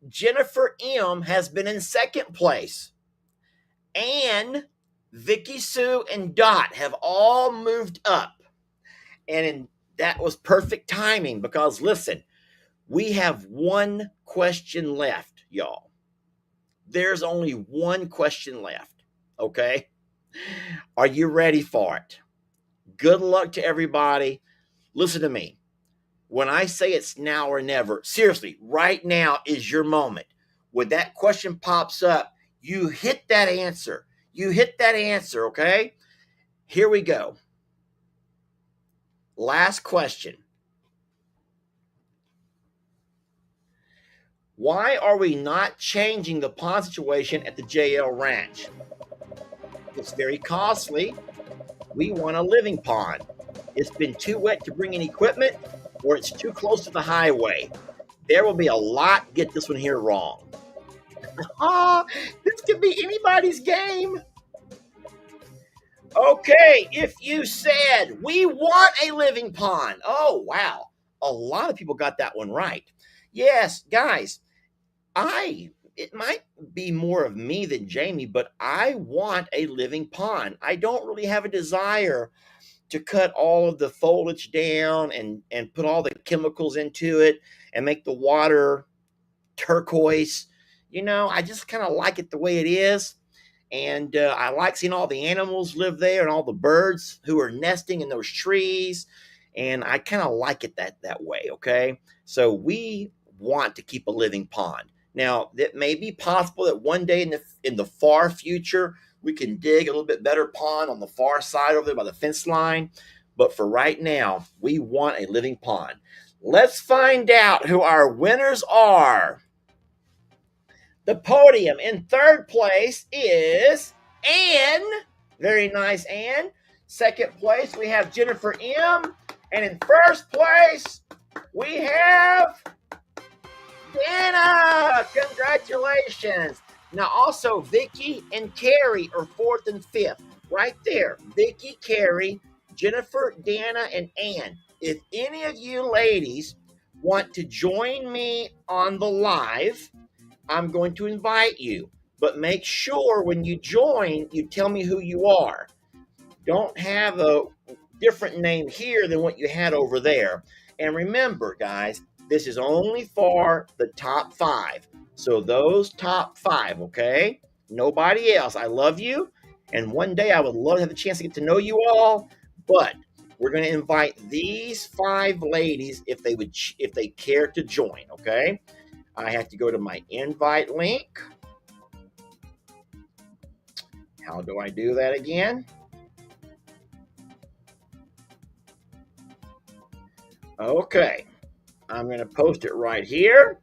Jennifer M has been in second place. And Vicky Sue and Dot have all moved up. And that was perfect timing because listen, we have 1 question left, y'all. There's only 1 question left, okay? Are you ready for it? Good luck to everybody. Listen to me. When I say it's now or never, seriously, right now is your moment. When that question pops up, you hit that answer. You hit that answer, okay? Here we go. Last question. Why are we not changing the pond situation at the JL Ranch? It's very costly. We want a living pond. It's been too wet to bring in equipment, or it's too close to the highway. There will be a lot get this one here wrong. Ah, this could be anybody's game. Okay, if you said we want a living pond. Oh, wow. A lot of people got that one right. Yes, guys, it might be more of me than Jamie, but I want a living pond. I don't really have a desire to cut all of the foliage down and put all the chemicals into it and make the water turquoise. I just kind of like it the way it is. And I like seeing all the animals live there and all the birds who are nesting in those trees. And I kind of like it that way. Okay. So we want to keep a living pond. Now, it may be possible that one day in the far future, we can dig a little bit better pond on the far side over there by the fence line. But for right now, we want a living pond. Let's find out who our winners are. The podium in third place is Ann. Very nice, Ann. Second place, we have Jennifer M. And in first place, we have Dana. Congratulations. Now, also, Vicky and Carrie are fourth and fifth. Right there. Vicky, Carrie, Jennifer, Dana, and Ann. If any of you ladies want to join me on the live, I'm going to invite you. But make sure when you join, you tell me who you are. Don't have a different name here than what you had over there. And remember, guys, this is only for the top 5. So those top 5, okay? Nobody else. I love you. And one day I would love to have the chance to get to know you all. But we're going to invite these 5 ladies if they care to join, okay? I have to go to my invite link. How do I do that again? Okay, I'm going to post it right here.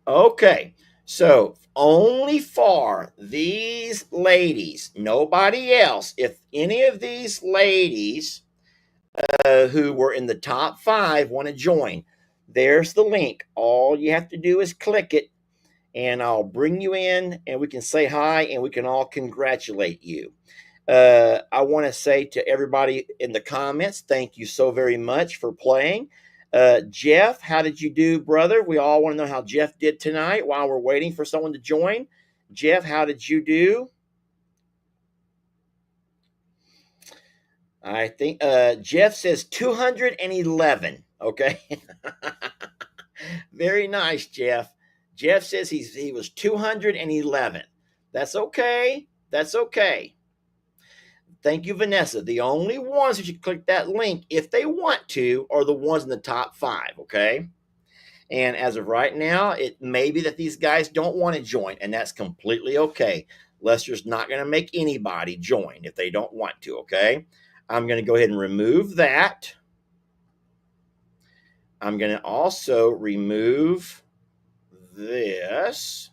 Okay, so only for these ladies, nobody else. If any of these ladies who were in the top 5 want to join, there's the link. All you have to do is click it, and I'll bring you in, and we can say hi, and we can all congratulate you. I want to say to everybody in the comments, thank you so very much for playing. Jeff, how did you do, brother? We all want to know how Jeff did tonight while we're waiting for someone to join. Jeff, how did you do? I think Jeff says 211. Okay. Very nice, Jeff. Jeff says he was 211. That's okay. That's okay. Thank you, Vanessa. The only ones who should click that link if they want to are the ones in the top 5, okay? And as of right now, it may be that these guys don't want to join, and that's completely okay. Lester's not going to make anybody join if they don't want to, okay? I'm going to go ahead and remove that. I'm going to also remove this.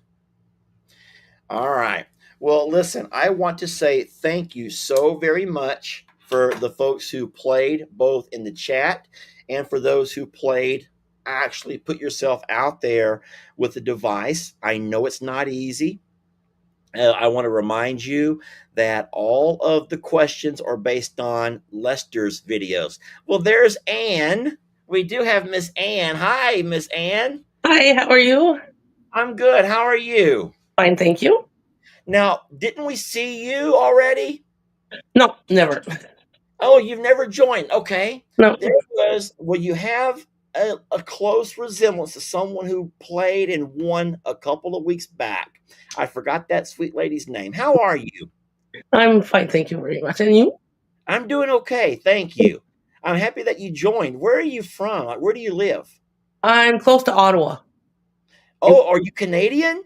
All right. Well, listen, I want to say thank you so very much for the folks who played both in the chat and for those who played. Actually, put yourself out there with the device. I know it's not easy. I want to remind you that all of the questions are based on Lester's videos. Well, there's Ann. We do have Miss Ann. Hi, Miss Ann. Hi, how are you? I'm good. How are you? Fine, thank you. Now, didn't we see you already? No, never. Oh, you've never joined. Okay. No. There was, well, you have a close resemblance to someone who played and won a couple of weeks back. I forgot that sweet lady's name. How are you? I'm fine, thank you very much. And you? I'm doing okay, thank you. I'm happy that you joined. Where are you from? Like, where do you live? I'm close to Ottawa. Oh, are you Canadian?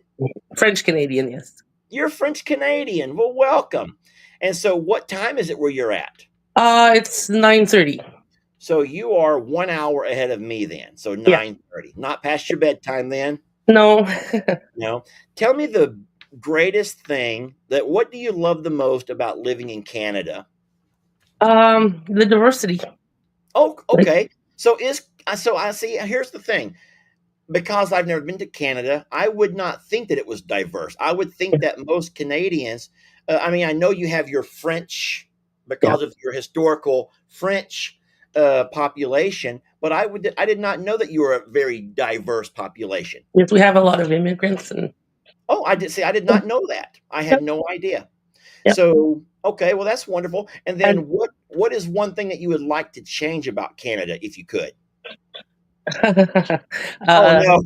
French Canadian, yes. You're French Canadian. Well, welcome. And so, what time is it where you're at? It's 9:30. So you are 1 hour ahead of me then. So Yeah. 9:30. Not past your bedtime then? No. No. Tell me the greatest thing that what do you love the most about living in Canada? The diversity. Oh, Like, okay. So I see here's the thing. Because I've never been to Canada, I would not think that it was diverse. I would think that most Canadians, I mean, I know you have your French yeah. because of your historical French population, but I did not know that you were a very diverse population. Yes, we have a lot of immigrants and Oh, I did not know that. I yeah. had no idea. Yeah. So, okay, well, that's wonderful. And then And what is one thing that you would like to change about Canada if you could? Oh uh, no,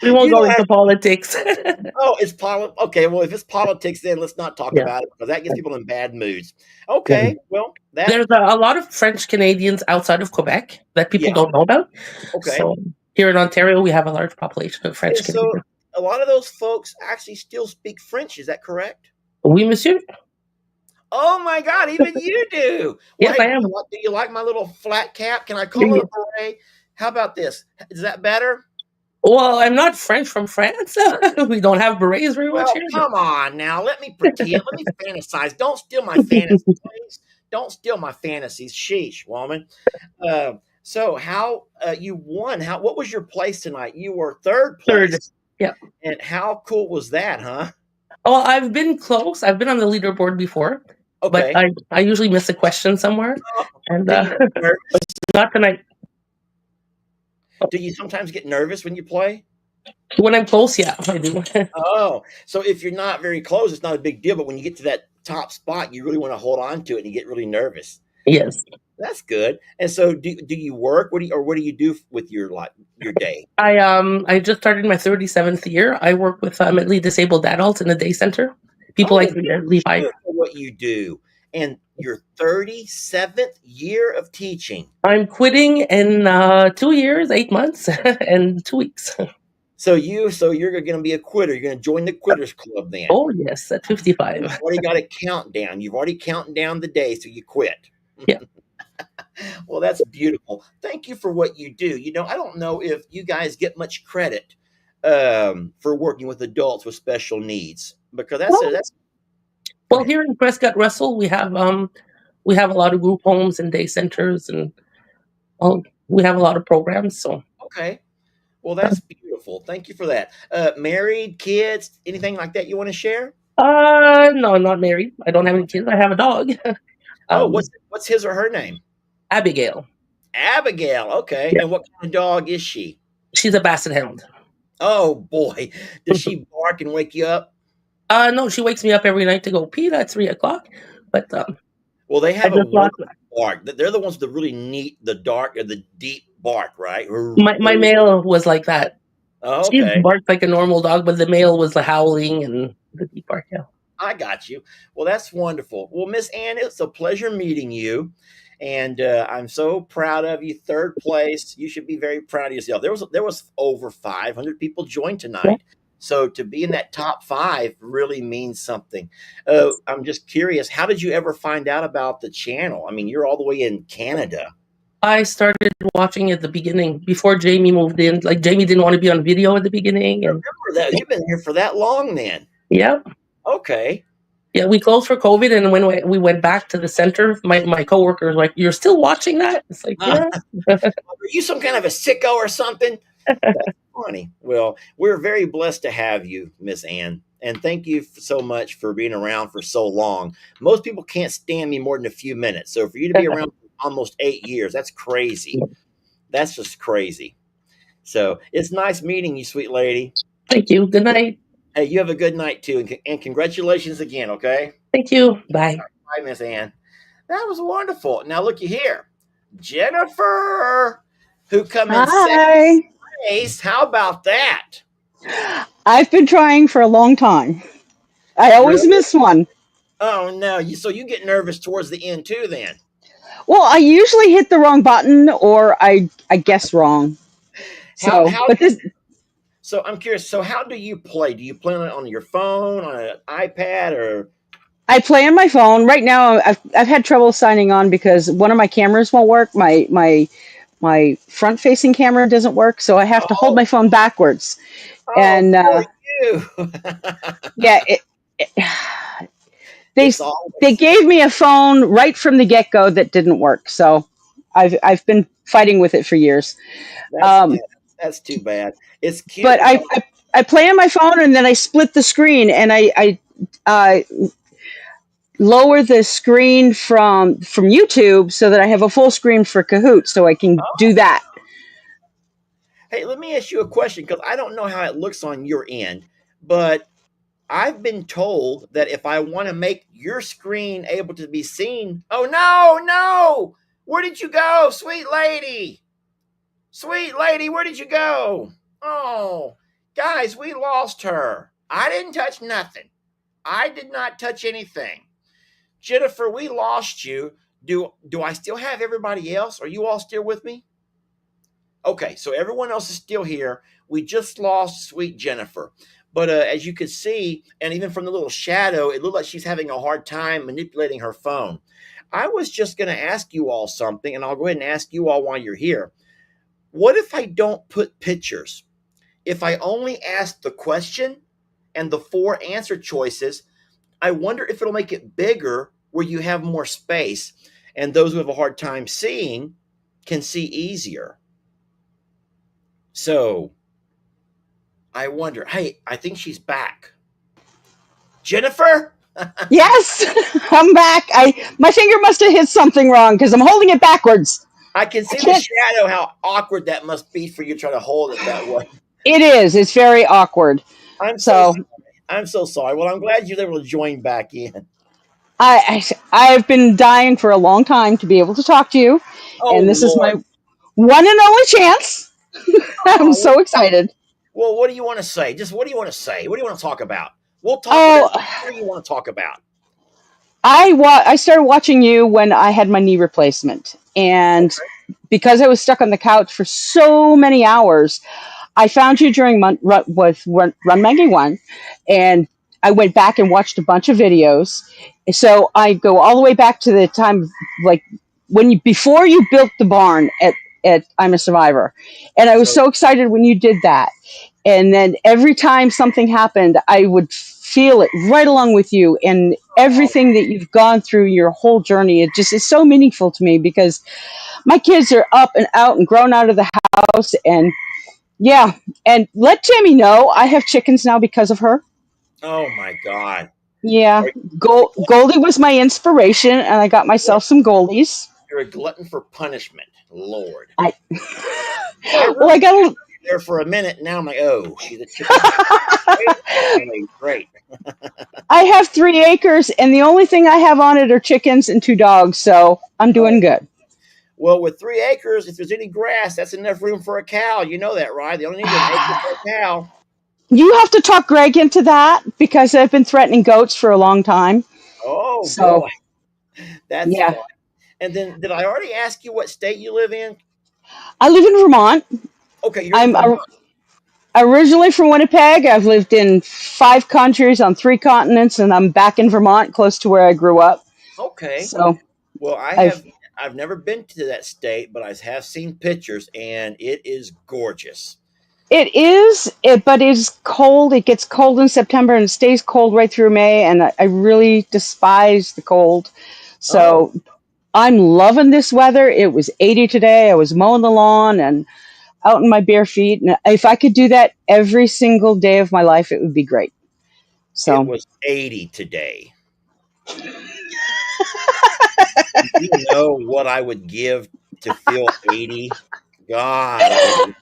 we won't you go don't have. into politics. Oh, it's okay. Well, if it's politics, then let's not talk Yeah. about it because that gets people in bad moods. Okay, well, that There's a lot of French Canadians outside of Quebec that people yeah, don't know about. okay. So here in Ontario, we have a large population of French And so Canadians. a lot of those folks actually still speak French. Is that correct? Oui, monsieur. Oh my God, even you do. Well, Yes, hey, I am. do you like my little flat cap? Can I call it a beret? How about this? Is that better? Well, I'm not French from France. We don't have berets very much Well, here. come on now. Let me pretend. Let me fantasize. Don't steal my fantasy, please. Don't steal my fantasies. Sheesh, woman. So how you won? How what was your place tonight? You were third Third. place. Yeah. And how cool was that, huh? Well, I've been close. I've been on the leaderboard before, but Okay. I usually miss a question somewhere, Oh, and do you get nervous? not tonight. Do you sometimes get nervous when you play? When I'm close, yeah, I do. Oh, so if you're not very close, it's not a big deal. But when you get to that top spot, you really want to hold on to it and you get really nervous. Yes. That's good. And so do you work? What do you do with your day? I just started my 37th year. I work with mentally disabled adults in a day center. People Oh, like Levi. good for what you do. And your 37th year of teaching. I'm quitting in 2 years, 8 months, and 2 weeks. So you're going to be a quitter. You're going to join the quitters club then. Oh yes, at 55. You've already got a countdown. You've already counting down the days so you quit. Yeah. Well, that's beautiful. Thank you for what you do. I don't know if you guys get much credit for working with adults with special needs because Well, that's. Go well, ahead. here in Prescott Russell, we have a lot of group homes and day centers, and we have a lot of programs. So, Okay. Well, that's beautiful. Thank you for that. Married, kids, anything like that you want to share? no, I'm not married. I don't have any kids. I have a dog, Oh, um, what's his or her name? Abigail. Abigail. Okay. Yeah, And what kind of dog is she? she's a basset hound. Oh boy. Does she bark and wake you up? No, she wakes me up every night to go pee at 3 o'clock. But Well, they I have a just lost wonderful bark. They're the ones with the really neat, the dark or the deep bark, right? my male was like that. Oh, She okay. barked like a normal dog, but the male was the howling and the deep bark. Yeah. I got you. Well, that's wonderful. Well, Miss Ann, it's a pleasure meeting you. And I'm so proud of you. Third place. You should be very proud of yourself. There was over 500 people joined Yeah. tonight. So to be in that top five really means something. I'm just curious, how did you ever find out about the channel? I mean, you're all the way in Canada. I started watching at the beginning before Jamie moved in. Like Jamie didn't want to be on video at the beginning, and Remember that you've been here for that long then. yeah, Okay. yeah. We closed for COVID, and when we went back to the center, my coworker was like, "You're still watching that?" It's like, Uh, yeah. are you some kind of a sicko or something? That's funny. Well, we're very blessed to have you, Miss Ann. And thank you so much for being around for so long. Most people can't stand me more than a few minutes. So for you to be around for almost 8 years, that's crazy. That's just crazy. So it's nice meeting you, sweet lady. Thank you. Good night. Hey, you have a good night too. And congratulations again, okay? Thank you. Bye. Bye, Miss Ann. That was wonderful. Now, looky here. Jennifer. who come in second Hi. place. How about that? I've been trying for a long time. I always Really? miss one. Oh no! So you get nervous towards the end too, then? Well, I usually hit the wrong button or I guess wrong. So, How? but this So I'm curious. So how do you play? Do you play on your phone, on an iPad, or I play on my phone right now. I've had trouble signing on because one of my cameras won't work. My front facing camera doesn't work, so I have to hold oh, my phone backwards. oh, And poor you. yeah, it, they It's they always gave me a phone right from the get go that didn't work. So I've been fighting with it for years. yeah, Um, that's too bad. It's cute but when somebody. I play on my phone and then I split the screen and I lower the screen from YouTube so that I have a full screen for Kahoot so I can do Oh, that. hey, let me ask you a question because I don't know how it looks on your end, but I've been told that if I want to make your screen able to be seen, oh no, no, where did you go, sweet lady? Sweet lady, where did you go? Oh, guys, we lost her. I didn't touch nothing. I did not touch anything. Jennifer, we lost you. Do I still have everybody else? Are you all still with me? Okay, so everyone else is still here. We just lost sweet Jennifer. But as you could see, and even from the little shadow, it looked like she's having a hard time manipulating her phone. I was just going to ask you all something, and I'll go ahead and ask you all while you're here. What if I don't put pictures? If I only ask the question and the four answer choices, I wonder if it'll make it bigger where you have more space and those who have a hard time seeing can see easier. So I wonder, hey, I think she's back. Jennifer? Yes, I'm back. I my finger must have hit something wrong because I'm holding it backwards. I can I see the can't. shadow, how awkward that must be for you trying to hold it that way. It is. It's very awkward. I'm so So sorry. I'm so sorry. Well, I'm glad you were able to join back in. I've been dying for a long time to be able to talk to you, Oh, and this is my Lord. one and only chance. I'm Oh, so excited. well, what do you want to say? Just what do you want to say? What do you want to talk about? We'll talk Oh, whatever you want to talk about. I started watching you when I had my knee replacement, and Okay. because I was stuck on the couch for so many hours, I found you during Run Maggie One, and I went back and watched a bunch of videos. So I go all the way back to the time, like when you before you built the barn at I'm a Survivor, and I was So, so excited when you did that. And then every time something happened, I would feel it right along with you, and oh, everything that you've gone through your whole journey. It just is so meaningful to me because my kids are up and out and grown out of the house, and yeah, and let Tammy know I have chickens now because of her. oh my God. Yeah, Are you're a glutton, Goldie was my inspiration, and I got myself some Goldies. you're a glutton for punishment, Lord. I I well, I really got cheered you there for a minute. Now I'm like, oh, she's a chicken lady. Great, chicken lady. Great. I have 3 acres, and the only thing I have on it are chickens and 2 dogs, so I'm Oh, doing good. well, with 3 acres, if there's any grass, that's enough room for a cow. You know that, right? They only need an acre for a cow. You have to talk Greg into that because I've been threatening goats for a long time. Oh So boy, that's yeah, fun. And then, did I already ask you what state you live in? I live in Vermont. Okay, you're in I'm Vermont. originally from Winnipeg. I've lived in 5 countries on 3 continents, and I'm back in Vermont, close to where I grew up. Okay. So Well, I've I've never been to that state, but I have seen pictures, and it is gorgeous. it is, but it's cold. It gets cold in September and it stays cold right through May, and I really despise the cold. Oh, So I'm loving this weather. It was 80 today. I was mowing the lawn and out in my bare feet. And if I could do that every single day of my life, it would be great. it So was 80 today. Do you know what I would give to feel 80? God, I would.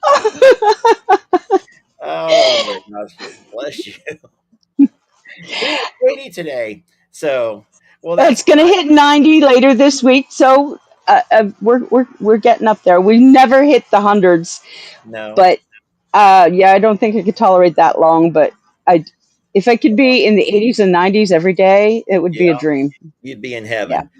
Oh my gosh, bless you. It was 80 today. So, well, that's it's going to hit 90 later this week. So we're getting up there. We never hit the hundreds, No. but yeah, I don't think I could tolerate that long. But I, if I could be in the 80s and 90s every day, it would be a Yeah, dream. you'd be in Yeah. heaven.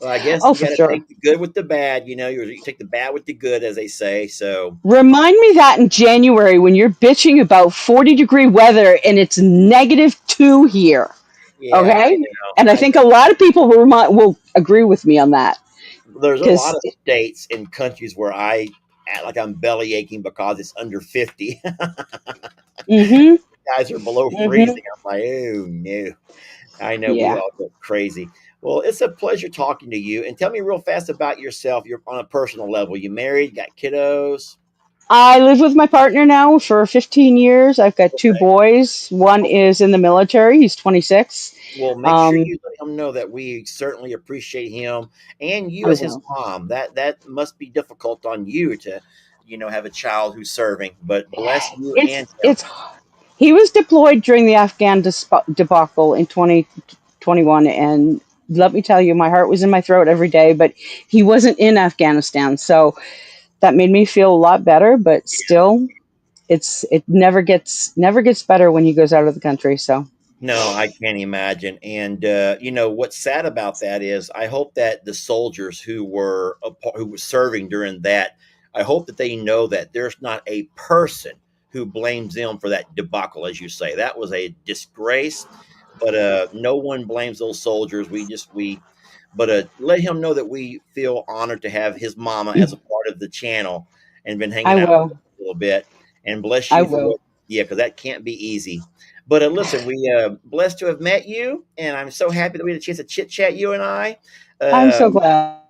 Well, I guess Oh, you for got to sure. take the good with the bad. You take the bad with the good, as they say. So Remind me that in January when you're bitching about 40-degree weather and it's -2 here. yeah, I Okay, know. and I think a lot of people will agree with me on that There's a lot because. of states and countries where I act like I'm belly aching because it's under 50. Mm-hmm. Guys are below Mm-hmm. freezing. I'm like, oh no. I know we Yeah. all go crazy. Well, it's a pleasure talking to you. And tell me real fast about yourself. You're on a personal level. You married, got kiddos. I live with my partner now for 15 years. I've got two Okay. boys. One Okay. is in the military. He's 26. Well, make sure Um, you let him know that we certainly appreciate him and you I as his will. mom. That must be difficult on you to, have a child who's serving. But bless you and him. It's he was deployed during the Afghan debacle in 2021, and let me tell you, my heart was in my throat every day. But he wasn't in Afghanistan, so that made me feel a lot better. But still, it never gets better when he goes out of the country. So No, I can't imagine. And what's sad about that is I hope that the soldiers who were serving during that, I hope that they know that there's not a person who blames them for that debacle, as you say. That was a disgrace, but no one blames those soldiers. But let him know that we feel honored to have his mama as a part of the channel and been I hanging out with will. us a little bit. And bless I you for will. what, yeah, because that can't be easy. But listen, we blessed to have met you, and I'm so happy that we had a chance to chit chat, you and I. I'm so Um, glad.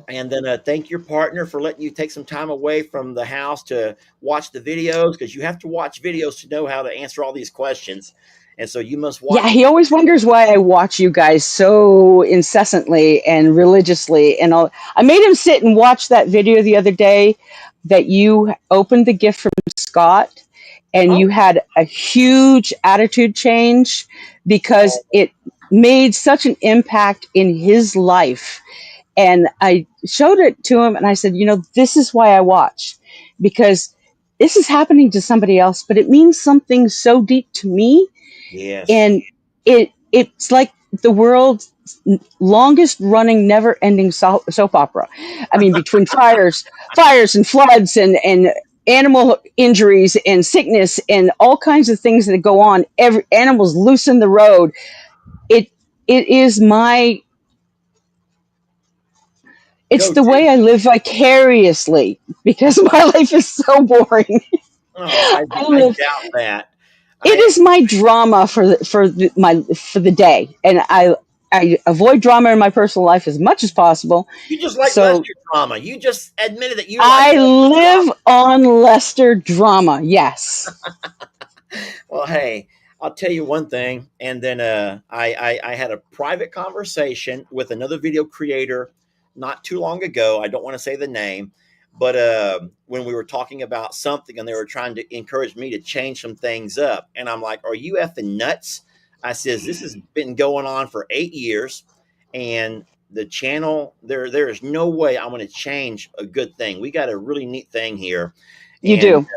and then thank your partner for letting you take some time away from the house to watch the videos because you have to watch videos to know how to answer all these questions. And so you must Yeah, watch. he always wonders why I watch you guys so incessantly and religiously. And I made him sit and watch that video the other day that you opened the gift from Scott, and Oh, you had a huge attitude change because oh, it made such an impact in his life. And I showed it to him and I said, this is why I watch, because this is happening to somebody else, but it means something so deep to me. yes. And it's like the world's longest running never ending soap opera. I mean, between fires and floods and animal injuries and sickness and all kinds of things that go on, every animals loose in the road. It is it's Go the way to. I live vicariously because my life is so boring. Oh, I I live. doubt that. It I is my drama for the day, and I avoid drama in my personal life as much as possible. You just like So Lester drama. You just admitted that you like I Lester drama. live on Lester drama. Yes, Well, hey, I'll tell you one thing, and then I had a private conversation with another video creator not too long ago. I don't want to say the name, but when we were talking about something, and they were trying to encourage me to change some things up, and I'm like, "Are you effing nuts?" I says, "This has been going on for 8 years, and the channel there is no way I'm going to change a good thing. We got a really neat thing here, you and do.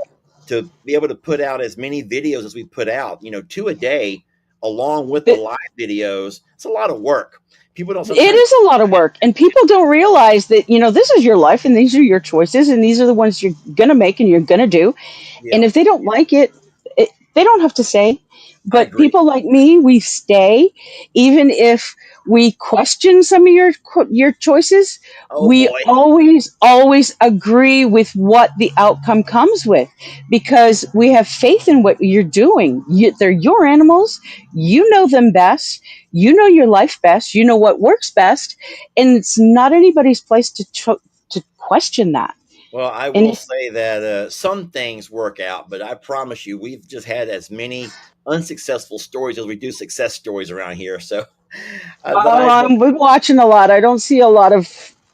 to be able to put out as many videos as we put out, two a day, along with the It, live videos. It's a lot of work. People don't it sometimes. is a lot of work, and people don't realize that this is your life, and these are your choices, and these are the ones you're gonna make and you're gonna do. And Yeah, if they don't like it, they don't have to say. I But agree. people like me, we stay, even if we question some of your choices. Oh We boy. always agree with what the outcome comes with, because we have faith in what you're doing. They're your animals. You know them best. You know your life best. You know what works best, and it's not anybody's place to question that. Well, I And will say that some things work out, but I promise you, we've just had as many unsuccessful stories as we do success stories around here. So, but oh, I I'm been watching a lot. I don't see a lot of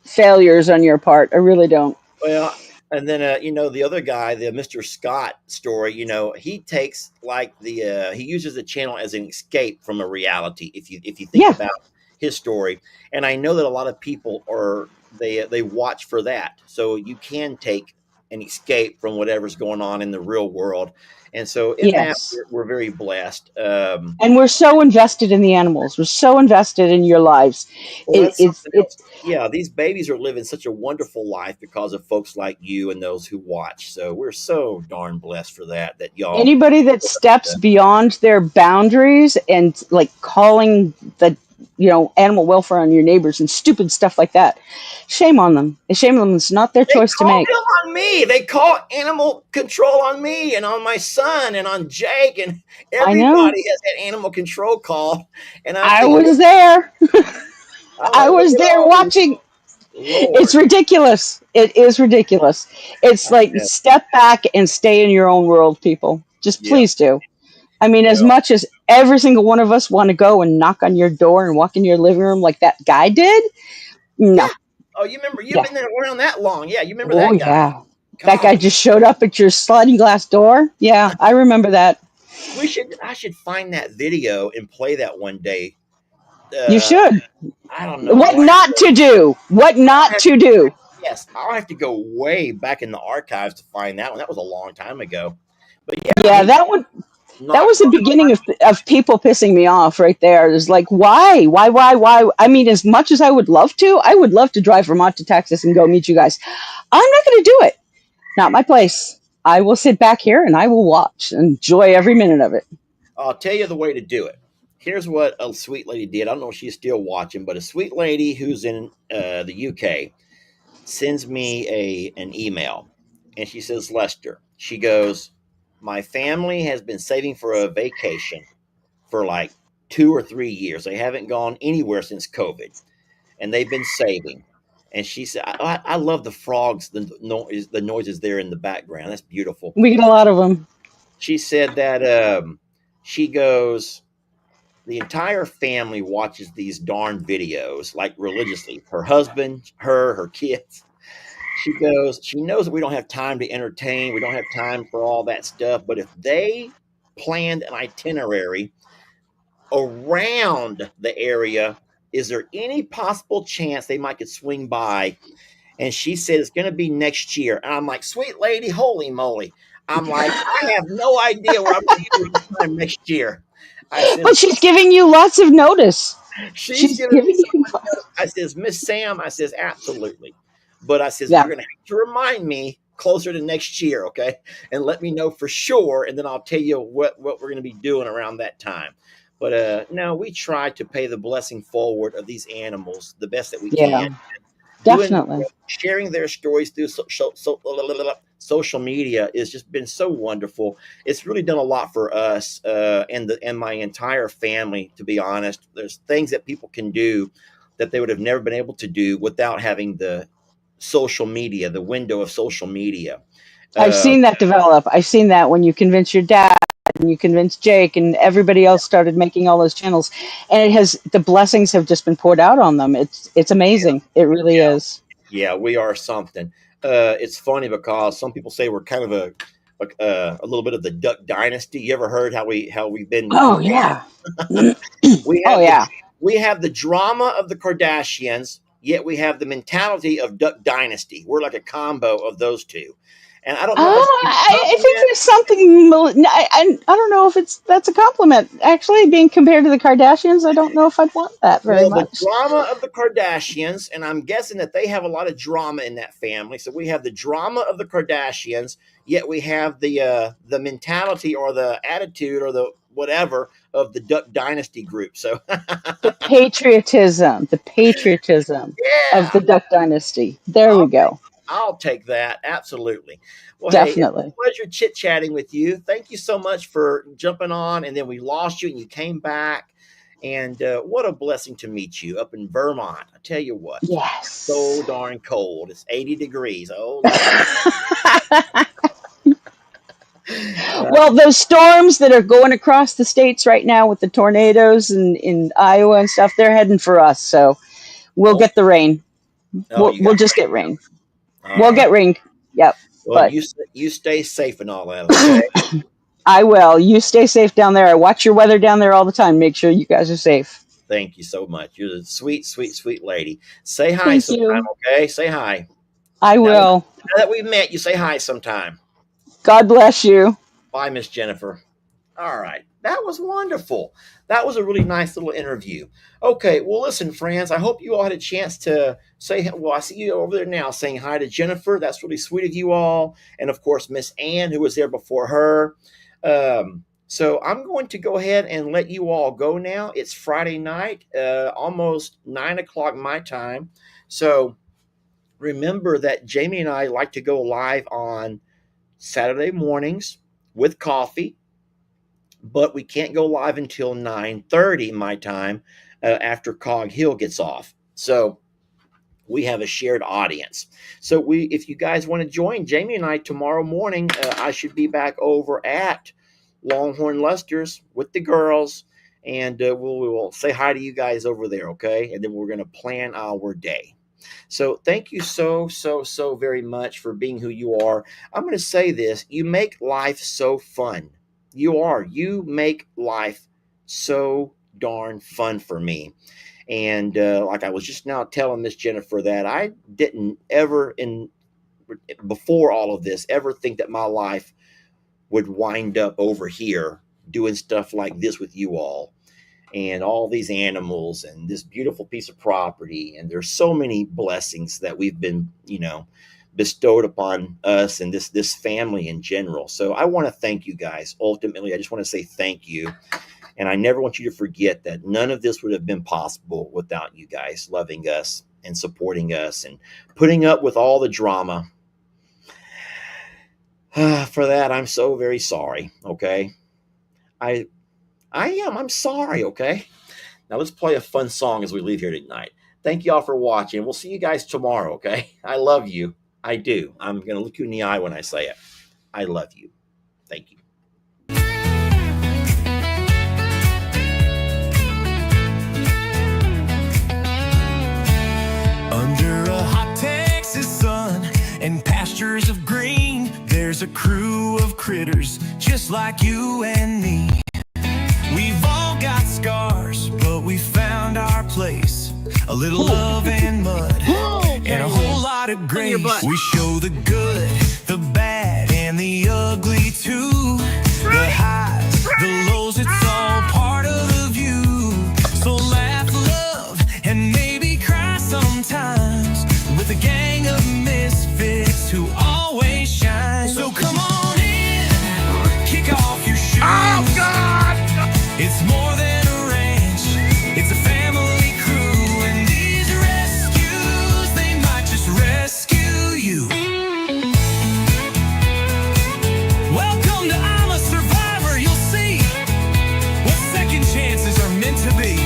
failures on your part. I really don't. Well, and then the other guy, the Mr. Scott story, he takes like he uses the channel as an escape from a reality. If you think Yeah. about his story, and I know that a lot of people are they watch for that, so you can take an escape from whatever's going on in the real world. And so in that, Yes. we're very blessed. And we're so invested in the animals. We're so invested in your lives. Well, that's something It else. Yeah, these babies are living such a wonderful life because of folks like you and those who watch. So we're so darn blessed for that. That y'all. anybody that steps beyond their boundaries and like calling the animal welfare on your neighbors and stupid stuff like that, shame on them. Shame on them. It's not their They choice to call make. them on me. They call animal control on me and on my son and on Jake, and I know. everybody has that animal control call. And I'm I thinking, was there. I'm I like, look was at there all these, watching. It's Lord. ridiculous. It is ridiculous. It's I like know. step back and stay in your own world, people. Just Yeah. please do. I mean, as Well, much as every single one of us want to go and knock on your door and walk in your living room like that guy did, yeah. no. Oh, you remember? You've Yeah. been there around that long. Yeah, you remember Oh, that guy? yeah. That guy Golly, just showed up at your sliding glass door. Yeah, I remember that. we should. I should find that video and play that one day. You Uh, should. I don't know. What Do I have not to? to do? What I'll not have, to do? yes, I'll have to go way back in the archives to find that one. That was a long time ago. But yeah, Yeah, he that knocked was the on. beginning of people pissing me off right there. It's like, why? I mean, as much as I would love to drive Vermont to Texas and go meet you guys. I'm not going to do it. Not my place. I will sit back here and I will watch, enjoy every minute of it. I'll tell you the way to do it. Here's what a sweet lady did. I don't know if she's still watching, but a sweet lady who's in the UK sends me an email, and she says, Lester, she goes, my family has been saving for a vacation for like 2 or 3 years. They haven't gone anywhere since COVID, and they've been saving. And she said, I love the frogs, the noises there in the background. That's beautiful. We get a lot of them. She said that she goes, the entire family watches these darn videos like religiously. Her husband, her kids. She goes, she knows that we don't have time to entertain. We don't have time for all that stuff. But if they planned an itinerary around the area, is there any possible chance they might could swing by? And she said it's going to be next year. And I'm like, sweet lady, holy moly. I'm like, I have no idea where I'm going to be this time next year. I But says, she's giving you lots of notice. she's She's giving me giving so you. much notice. I says, Miss Sam, I says, absolutely. But I says, Yeah, you're gonna have to remind me closer to next year, okay? And let me know for sure, and then I'll tell you what we're gonna be doing around that time. But no, we try to pay the blessing forward of these animals the best that we yeah, can, doing definitely. sharing their stories through social media has just been so wonderful. It's really done a lot for us and my entire family. To be honest, there's things that people can do that they would have never been able to do without having the social media, the window of social media. I've Uh, seen that develop. I've seen that when you convince your dad and you convince Jake and everybody else started making all those channels, and the blessings have just been poured out on them. It's yeah, amazing. It really yeah, is. yeah, we are something. It's funny because some people say we're kind of a little bit of the Duck Dynasty. You ever heard how we've been Oh compared? yeah. We Oh have yeah. the drama of the Kardashians, yet we have the mentality of Duck Dynasty. We're like a combo of those two, and I don't know if that's Oh, a I think compliment. there's something. I don't know if that's a compliment. Actually, being compared to the Kardashians, I don't know if I'd want that very Well, the much. drama of the Kardashians, and I'm guessing that they have a lot of drama in that family. So we have the drama of the Kardashians, yet we have the mentality or the attitude or the whatever of the Duck Dynasty group. So The patriotism of yeah, the Duck Dynasty. There we I'll take, go. I'll take that absolutely. Well, hey, it's Definitely. a pleasure chit chatting with you. Thank you so much for jumping on, and then we lost you, and you came back. And what a blessing to meet you up in Vermont. I tell you what, so Yes. darn cold. It's 80 degrees. Oh Lord. Well, those storms that are going across the states right now with the tornadoes in Iowa and stuff, they're heading for us. So we'll Oh, get the rain. oh, We'll you we'll got just rain. get rain. All We'll right. get rain. Yep. Well, But you stay safe and all that. Okay. I will. You stay safe down there. I watch your weather down there all the time. Make sure you guys are safe. Thank you so much. You're a sweet, sweet, sweet lady. Say hi Thank sometime, you. okay? Say hi. I Now, now will. that we've met, you say hi sometime. God bless you. Bye, Miss Jennifer. All right. That was wonderful. That was a really nice little interview. Okay. Well, listen, friends, I hope you all had a chance to say, well, I see you over there now saying hi to Jennifer. That's really sweet of you all. And of course, Miss Ann, who was there before her. So I'm going to go ahead and let you all go now. It's Friday night, almost 9 o'clock my time. So remember that Jamie and I like to go live on Saturday mornings with coffee, but we can't go live until 9:30 my time after Cog Hill gets off. So we have a shared audience. So if you guys want to join Jamie and I tomorrow morning, I should be back over at Longhorn Lester's with the girls, and we will say hi to you guys over there, okay? And then we're going to plan our day. So thank you so, so, so very much for being who you are. I'm going to say this. You make life so fun. You make life so darn fun for me. And like I was just now telling Miss Jennifer that I didn't ever, before all of this, ever think that my life would wind up over here doing stuff like this with you all and all these animals and this beautiful piece of property. And there's so many blessings that we've been, bestowed upon us and this family in general. So I want to thank you guys. Ultimately, I just want to say thank you. And I never want you to forget that none of this would have been possible without you guys loving us and supporting us and putting up with all the drama. For that, I'm so very sorry. Okay. I am. I'm sorry. Okay. Now let's play a fun song as we leave here tonight. Thank you all for watching. We'll see you guys tomorrow. Okay. I love you. I do. I'm going to look you in the eye when I say it. I love you. Thank you. Under a hot Texas sun and pastures of green, there's a crew of critters just like you and me. We've all got scars, but we found our place. A little love and mud and a whole lot of grace. We show the good, the bad, and the ugly too. The highs, the lows, it's all part of the view. So laugh, love, and maybe cry sometimes with a gang of misfits who always shine. So come on in, kick off your shoes. Oh, God! It's more than a ranch, it's a family crew, and these rescues, they might just rescue you. Welcome to I'm a Survivor. You'll see what second chances are meant to be.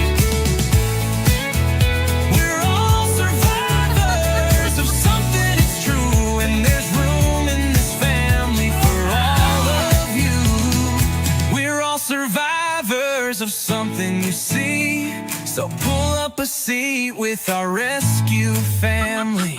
We're all survivors of something, it's true, and there's room in this family for all of you. We're all survivors of something, you see. So pull up a seat with our rescue family.